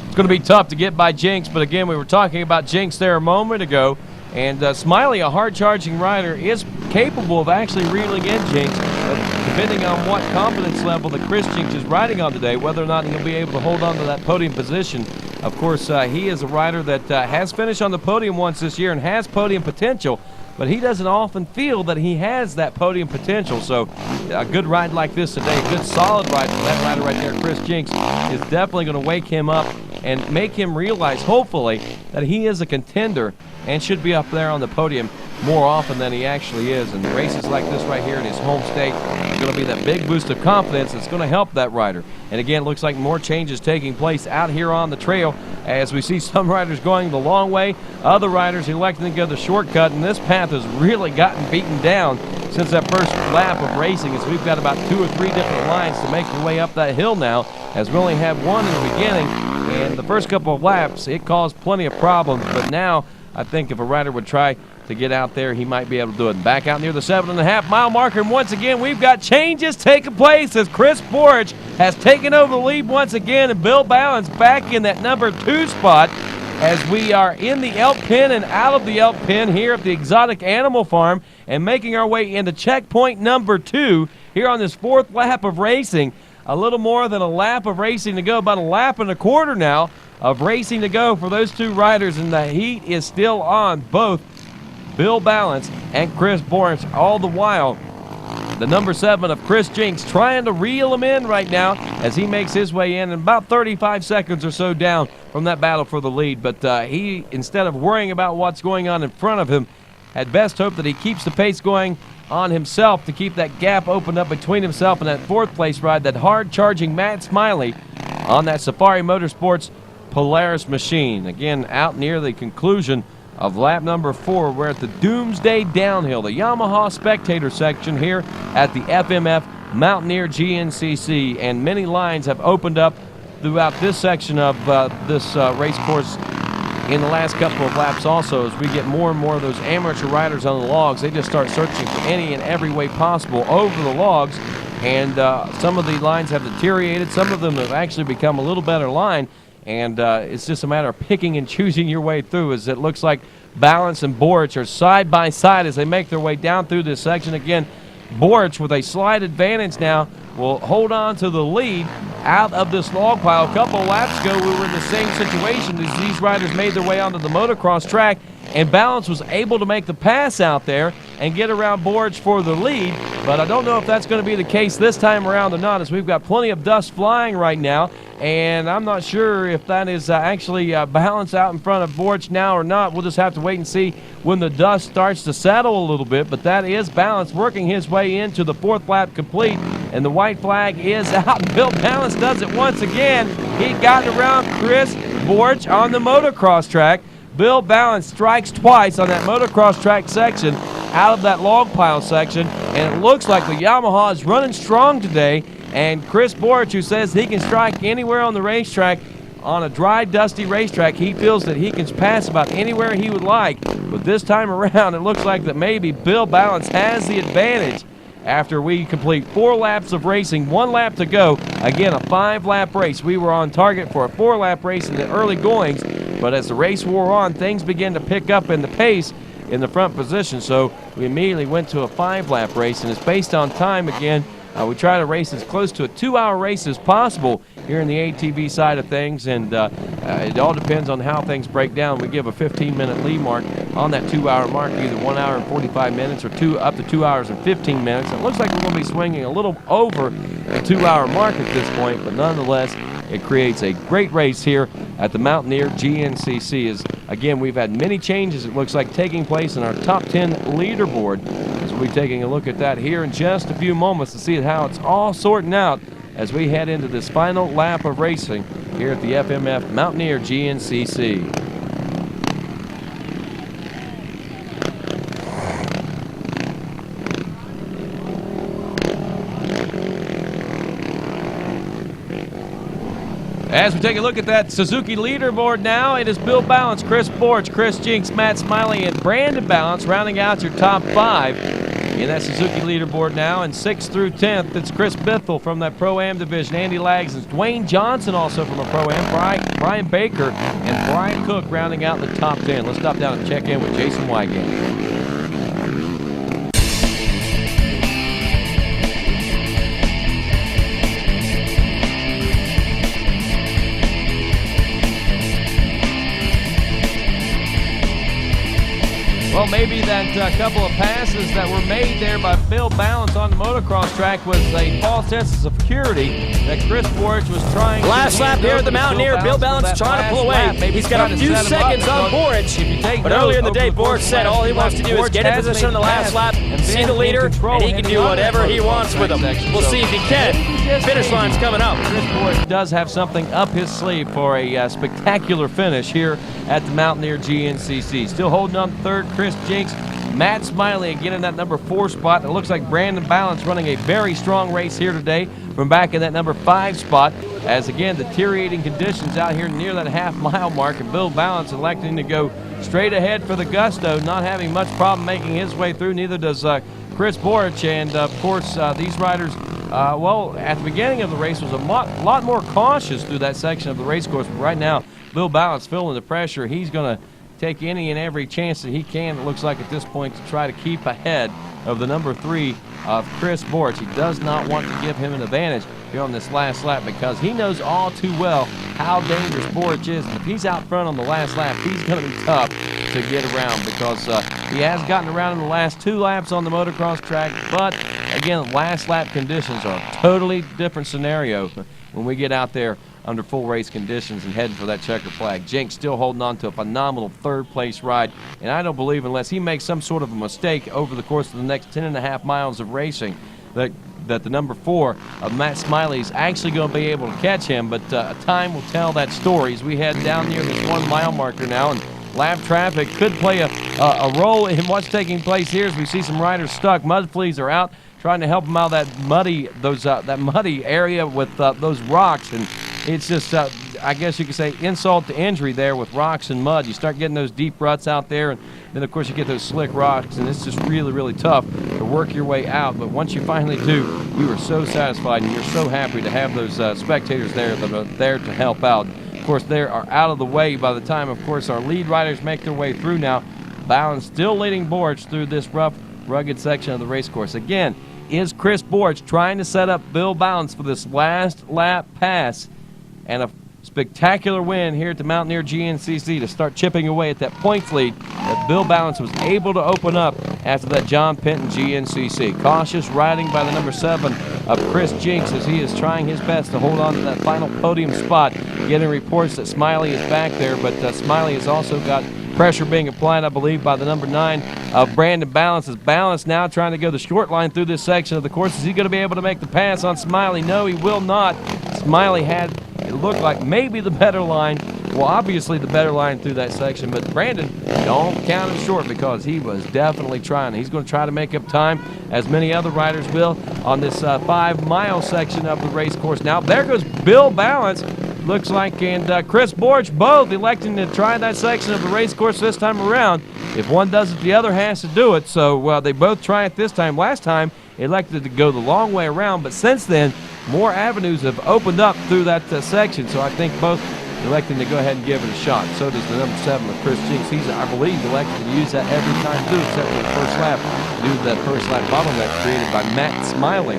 It's going to be tough to get by Jinx, but again, we were talking about Jinx there a moment ago, and Smiley, a hard-charging rider, is capable of actually reeling in Jinx depending on what confidence level that Chris Jinks is riding on today, whether or not he'll be able to hold on to that podium position. Of course, he is a rider that has finished on the podium once this year and has podium potential, but he doesn't often feel that he has that podium potential. So a good ride like this today, a good solid ride from that rider right there, Chris Jinks, is definitely going to wake him up and make him realize, hopefully, that he is a contender and should be up there on the podium more often than he actually is. And races like this right here in his home state are going to be that big boost of confidence that's going to help that rider. And again, it looks like more changes taking place out here on the trail as we see some riders going the long way, other riders electing to go the shortcut, and this path has really gotten beaten down since that first lap of racing, as we've got about 2 or 3 different lines to make the way up that hill now, as we only have one in the beginning. And the first couple of laps, it caused plenty of problems, but now I think if a rider would try to get out there, he might be able to do it. Back out near the 7.5 mile marker, and once again, we've got changes taking place as Chris Borich has taken over the lead once again, and Bill Balance back in that number 2 spot as we are in the elk pen and out of the elk pen here at the Exotic Animal Farm and making our way into checkpoint number 2 here on this 4th lap of racing. A little more than a lap of racing to go, about a lap and a quarter now of racing to go for those 2 riders, and the heat is still on both Bill Balance and Chris Borich. All the while, the number 7 of Chris Jinks trying to reel him in right now as he makes his way in, and about 35 seconds or so down from that battle for the lead. But he, instead of worrying about what's going on in front of him, had best hope that he keeps the pace going on himself to keep that gap opened up between himself and that 4th place ride, that hard-charging Matt Smiley on that Safari Motorsports Polaris machine. Again, out near the conclusion of lap number 4, we're at the Doomsday Downhill, the Yamaha spectator section here at the FMF Mountaineer GNCC, and many lines have opened up throughout this section of this race course in the last couple of laps also. As we get more and more of those amateur riders on the logs, they just start searching for any and every way possible over the logs, and some of the lines have deteriorated. Some of them have actually become a little better line, and it's just a matter of picking and choosing your way through, as it looks like Balance and Borich are side by side as they make their way down through this section. Again, Borich with a slight advantage now will hold on to the lead out of this log pile. A couple of laps ago, we were in the same situation as these riders made their way onto the motocross track, and Balance was able to make the pass out there and get around Borich for the lead, but I don't know if that's going to be the case this time around or not, as we've got plenty of dust flying right now, and I'm not sure if that is actually Balance out in front of Borich now or not. We'll just have to wait and see when the dust starts to settle a little bit, but that is Balance working his way into the 4th lap complete, and the white flag is out. Bill Balance does it once again. He got around Chris Borich on the motocross track. Bill Balance strikes twice on that motocross track section out of that log pile section, and it looks like the Yamaha is running strong today, and Chris Borich, who says he can strike anywhere on the racetrack, on a dry, dusty racetrack, he feels that he can pass about anywhere he would like, but this time around it looks like that maybe Bill Balance has the advantage after we complete 4 laps of racing, 1 lap to go. Again, a 5-lap race. We were on target for a 4-lap race in the early goings, but as the race wore on, things began to pick up in the pace in the front position, so we immediately went to a 5-lap race, and it's based on time again. We try to race as close to a 2-hour race as possible here in the ATV side of things, and it all depends on how things break down. We give a 15-minute lead mark on that 2-hour mark, either 1 hour and 45 minutes or up to 2 hours and 15 minutes. It looks like we're going to be swinging a little over the 2-hour mark at this point, but nonetheless, it creates a great race here at the Mountaineer GNCC. As again, we've had many changes, it looks like, taking place in our top 10 leaderboard. So we'll be taking a look at that here in just a few moments to see how it's all sorting out as we head into this final lap of racing here at the FMF Mountaineer GNCC. As we take a look at that Suzuki leaderboard now, it is Bill Balance, Chris Borich, Chris Jinks, Matt Smiley, and Brandon Balance rounding out your top 5 in that Suzuki leaderboard now. And 6th through 10th, it's Chris Bithell from that Pro-Am division, Andy Lags, and Dwayne Johnson also from a Pro-Am, Brian Baker, and Brian Cook rounding out the top 10. Let's stop down and check in with Jason Wygant. maybe that couple of passes that were made there by Bill Balance on the motocross track was a false sense of security that Chris Borich was trying Last to lap here at the Mountaineer. Bill Balance trying to pull away. He's got a few seconds on Borich. But earlier in the day, Borich said all he wants to do is get in position in the last lap, see the leader, and he can do whatever he wants with him. We'll see if he can. Finish line's coming up. Chris Borich does have something up his sleeve for a spectacular finish here at the Mountaineer GNCC. Still holding on third, Chris Jinks. Matt Smiley again in that number 4 spot. It looks like Brandon Balance running a very strong race here today from back in that number 5 spot. As again, deteriorating conditions out here near that half-mile mark, and Bill Balance electing to go straight ahead for the gusto, not having much problem making his way through. Neither does Chris Borich, and of course these riders, well, at the beginning of the race was a lot more cautious through that section of the race course, but right now Bill Balance feeling the pressure. He's going to take any and every chance that he can, it looks like at this point, to try to keep ahead of the number 3 of Chris Borich. He does not want to give him an advantage here on this last lap because he knows all too well how dangerous Borich is. And if he's out front on the last lap, he's going to be tough to get around because he has gotten around in the last 2 laps on the motocross track. But again, last lap conditions are a totally different scenario when we get out there under full race conditions and heading for that checker flag. Jinks still holding on to a phenomenal 3rd place ride, and I don't believe unless he makes some sort of a mistake over the course of the next 10.5 miles of racing that the number 4 of Matt Smiley is actually going to be able to catch him, but time will tell that story as we head down near this 1 mile marker now, and lap traffic could play a role in what's taking place here as we see some riders stuck. Mud fleas are out trying to help them out of that muddy area with those rocks, and it's just, I guess you could say, insult to injury there with rocks and mud. You start getting those deep ruts out there, and then, of course, you get those slick rocks, and it's just really, really tough to work your way out. But once you finally do, you are so satisfied, and you're so happy to have those spectators there that are there to help out. Of course, they are out of the way by the time, of course, our lead riders make their way through now. Balance still leading Borich through this rough, rugged section of the race course. Again, is Chris Borich trying to set up Bill Balance for this last lap pass and a spectacular win here at the Mountaineer GNCC to start chipping away at that points lead that Bill Balance was able to open up after that John Penton GNCC. Cautious riding by the number 7 of Chris Jinks as he is trying his best to hold on to that final podium spot. Getting reports that Smiley is back there, but Smiley has also got pressure being applied, I believe, by the number 9 of Brandon Balance. As Balance now trying to go the short line through this section of the course. Is he going to be able to make the pass on Smiley? No, he will not. Smiley had, it looked like, maybe the better line. Well, obviously the better line through that section, but Brandon, don't count him short because he was definitely trying. He's going to try to make up time, as many other riders will, on this 5-mile section of the race course. Now, there goes Bill Balance, looks like, and Chris Borich, both electing to try that section of the race course this time around. If one does it, the other has to do it, so they both try it this time. Last time, elected to go the long way around, but since then, more avenues have opened up through that section, so I think both electing to go ahead and give it a shot. So does the number 7 of Chris Jinks. He's, I believe, elected to use that every time too, except for the first lap, due to that first lap bottleneck created by Matt Smiley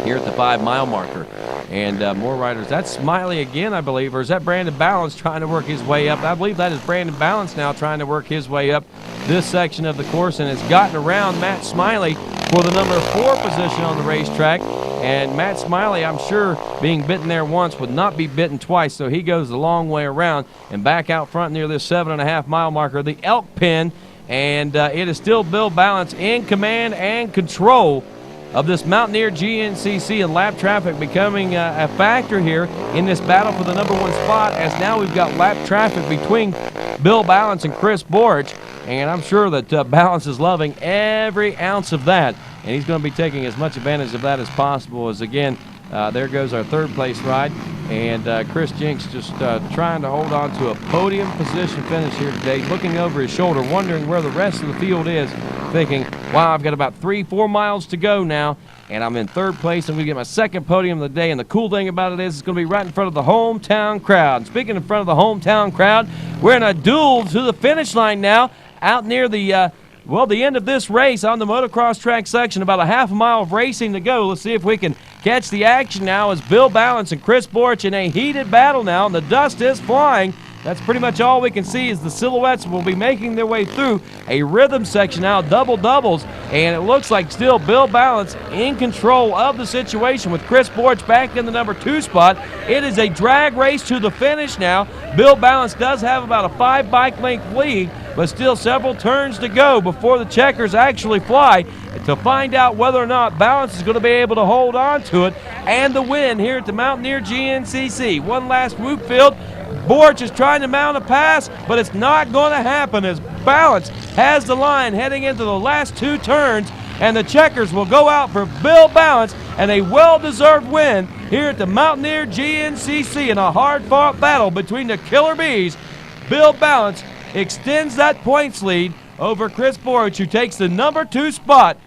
here at the 5-mile marker. And more riders. That's Smiley again, I believe, or is that Brandon Balance trying to work his way up? I believe that is Brandon Balance now trying to work his way up this section of the course and has gotten around Matt Smiley for the number 4 position on the racetrack. And Matt Smiley, I'm sure, being bitten there once would not be bitten twice, so he goes the long way around and back out front near this 7.5-mile marker, the elk pin, and it is still Bill Balance in command and control of this Mountaineer GNCC, and lap traffic becoming a factor here in this battle for the number 1 spot, as now we've got lap traffic between Bill Balance and Chris Borich, and I'm sure that Balance is loving every ounce of that, and he's going to be taking as much advantage of that as possible. As again, there goes our 3rd place ride, and Chris Jinks just trying to hold on to a podium position finish here today, looking over his shoulder, wondering where the rest of the field is, thinking, wow, I've got about 3-4 miles to go now, and I'm in 3rd place. I'm going to get my 2nd podium of the day, and the cool thing about it is it's going to be right in front of the hometown crowd. And speaking in front of the hometown crowd, we're in a duel to the finish line now, out near the the end of this race on the motocross track section. About a half a mile of racing to go. Let's see if we can catch the action now as Bill Balance and Chris Borich in a heated battle now, and the dust is flying That's pretty much all we can see is the silhouettes will be making their way through a rhythm section now, double doubles, and it looks like still Bill Balance in control of the situation with Chris Borch back in the number 2 spot. It is a drag race to the finish now. Bill Balance does have about a 5 bike length lead, but still several turns to go before the checkers actually fly to find out whether or not Balance is going to be able to hold on to it and the win here at the Mountaineer GNCC. One last whoop field. Borch is trying to mount a pass, but it's not going to happen as Balance has the line heading into the last 2 turns, and the checkers will go out for Bill Balance and a well-deserved win here at the Mountaineer GNCC in a hard-fought battle between the Killer Bees. Bill Balance extends that points lead over Chris Borch, who takes the number 2 spot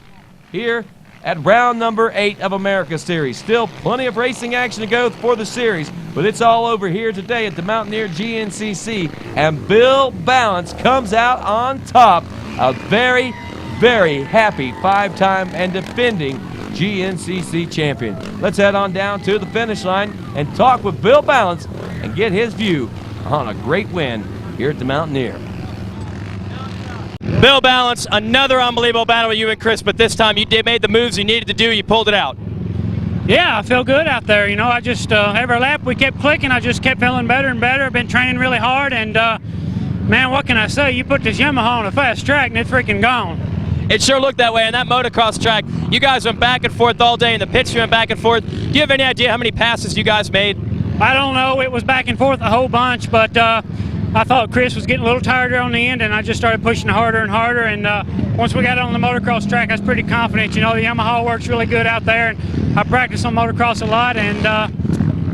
here at round number 8 of America Series. Still plenty of racing action to go for the series, but it's all over here today at the Mountaineer GNCC, and Bill Balance comes out on top, a very, very happy 5-time and defending GNCC champion. Let's head on down to the finish line and talk with Bill Balance and get his view on a great win here at the Mountaineer. Bill Balance, another unbelievable battle with you and Chris, but this time you made the moves you needed to do. You pulled it out. Yeah, I feel good out there. You know, I just, every lap we kept clicking, I just kept feeling better and better. I've been training really hard, and man, what can I say? You put this Yamaha on a fast track, and it's freaking gone. It sure looked that way on that motocross track. You guys went back and forth all day, and the pits went back and forth. Do you have any idea how many passes you guys made? I don't know. It was back and forth a whole bunch, but I thought Chris was getting a little tired on the end, and I just started pushing harder and harder. And once we got on the motocross track, I was pretty confident. You know, the Yamaha works really good out there, and I practice on motocross a lot, and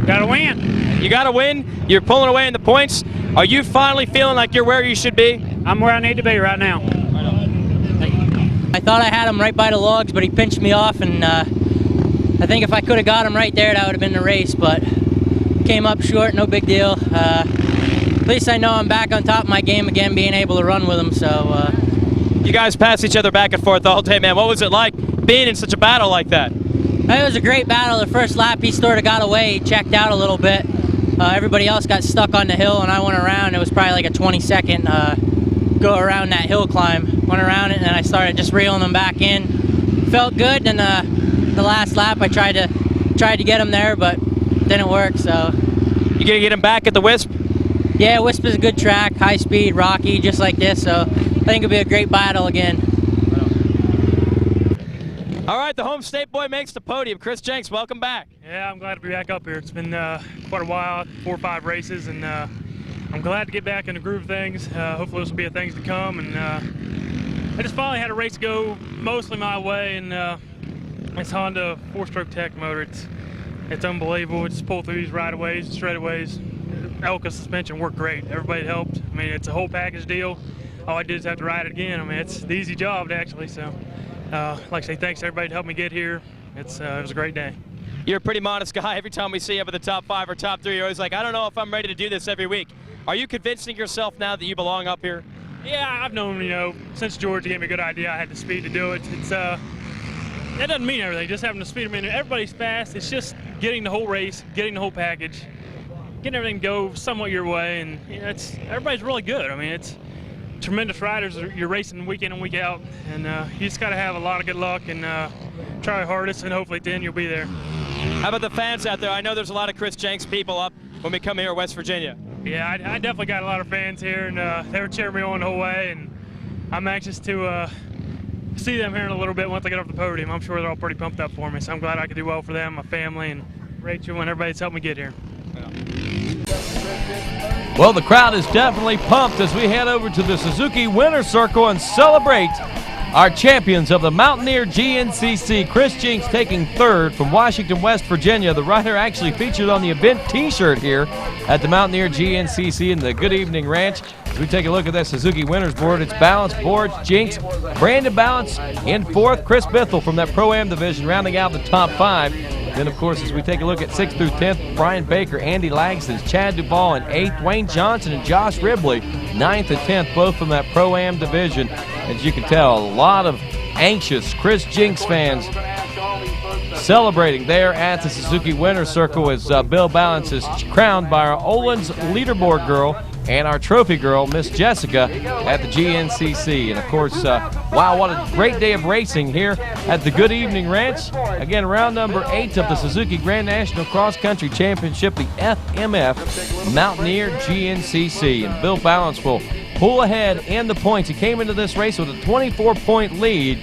got to win. You got to win. You're pulling away in the points. Are you finally feeling like you're where you should be? I'm where I need to be right now. I thought I had him right by the logs, but he pinched me off, and I think if I could have got him right there, that would have been the race, but came up short, no big deal. At least I know I'm back on top of my game again, being able to run with him. So you guys passed each other back and forth all day, man. What was it like being in such a battle like that? It was a great battle. The first lap, he sort of got away, he checked out a little bit. Everybody else got stuck on the hill, and I went around. It was probably like a 20-second go around that hill climb. Went around it, and then I started just reeling them back in. Felt good. And the last lap, I tried to get him there, but didn't work. So you gonna get him back at the Wisp? Yeah, Wisp is a good track, high speed, rocky, just like this, so I think it'll be a great battle again. All right, the home state boy makes the podium. Chris Jenks, welcome back. Yeah, I'm glad to be back up here. It's been quite a while, 4 or 5 races, and I'm glad to get back in the groove of things. Hopefully this will be a things to come, and I just finally had a race go mostly my way, and it's Honda 4-stroke tech motor. It's unbelievable. It's pulled through these right-of-ways, straight-of-ways. Elka suspension worked great. Everybody helped. I mean, it's a whole package deal. All I did is have to ride it again. I mean, it's the easy job, actually. So, like I say, thanks to everybody to help me get here. It was a great day. You're a pretty modest guy. Every time we see you up at the top 5 or top 3, you're always like, I don't know if I'm ready to do this every week. Are you convincing yourself now that you belong up here? Yeah, I've known, you know, since George gave me a good idea, I had the speed to do it. It's that doesn't mean everything. Just having the speed. I mean, everybody's fast. It's just getting the whole race, getting the whole package, getting everything go somewhat your way, and you know, everybody's really good. I mean, it's tremendous riders. You're racing week in and week out, and you just got to have a lot of good luck and try your hardest, and hopefully at the end you'll be there. How about the fans out there? I know there's a lot of Chris Jenks people up when we come here to West Virginia. Yeah, I definitely got a lot of fans here, and they were cheering me on the whole way, and I'm anxious to see them here in a little bit once I get off the podium. I'm sure they're all pretty pumped up for me, so I'm glad I could do well for them, my family, and Rachel, and everybody that's helped me get here. Well, the crowd is definitely pumped as we head over to the Suzuki Winner's Circle and celebrate our champions of the Mountaineer GNCC. Chris Jenks taking 3rd from Washington, West Virginia. The rider actually featured on the event t-shirt here at the Mountaineer GNCC in the Good Evening Ranch. As we take a look at that Suzuki Winners board, it's Balance, Borch, Jenks, Brandon Balance in 4th, Chris Bithell from that Pro-Am division rounding out the top 5. Then, of course, as we take a look at 6th through 10th, Brian Baker, Andy Langston, Chad Duvall in 8th, Wayne Johnson and Josh Ribley, 9th and 10th, both from that Pro-Am division. As you can tell, a lot of anxious Chris Jenks fans celebrating there at the Suzuki Winner's Circle as Bill Balance is crowned by our Olin's leaderboard girl, and our trophy girl, Miss Jessica, at the GNCC. And of course, wow, what a great day of racing here at the Good Evening Ranch. Again, round number 8 of the Suzuki Grand National Cross Country Championship, the FMF Mountaineer GNCC. And Bill Balance will pull ahead in the points. He came into this race with a 24-point lead,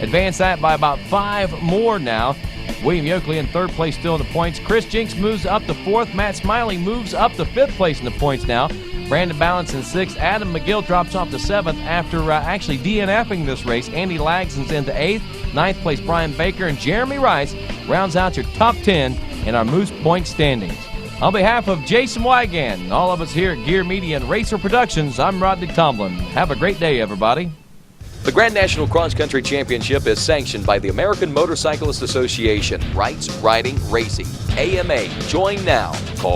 advanced that by about 5 more now. William Yokley in 3rd place still in the points. Chris Jinks moves up to 4th. Matt Smiley moves up to 5th place in the points now. Brandon Balance in 6th. Adam McGill drops off to 7th after actually DNFing this race. Andy Lagson's into 8th. 9th place Brian Baker, and Jeremy Rice rounds out your top 10 in our Moose Point standings. On behalf of Jason Wygand and all of us here at Gear Media and Racer Productions, I'm Rodney Tomlin. Have a great day, everybody. The Grand National Cross Country Championship is sanctioned by the American Motorcyclist Association. Rights, Riding, Racing. AMA. Join now. Call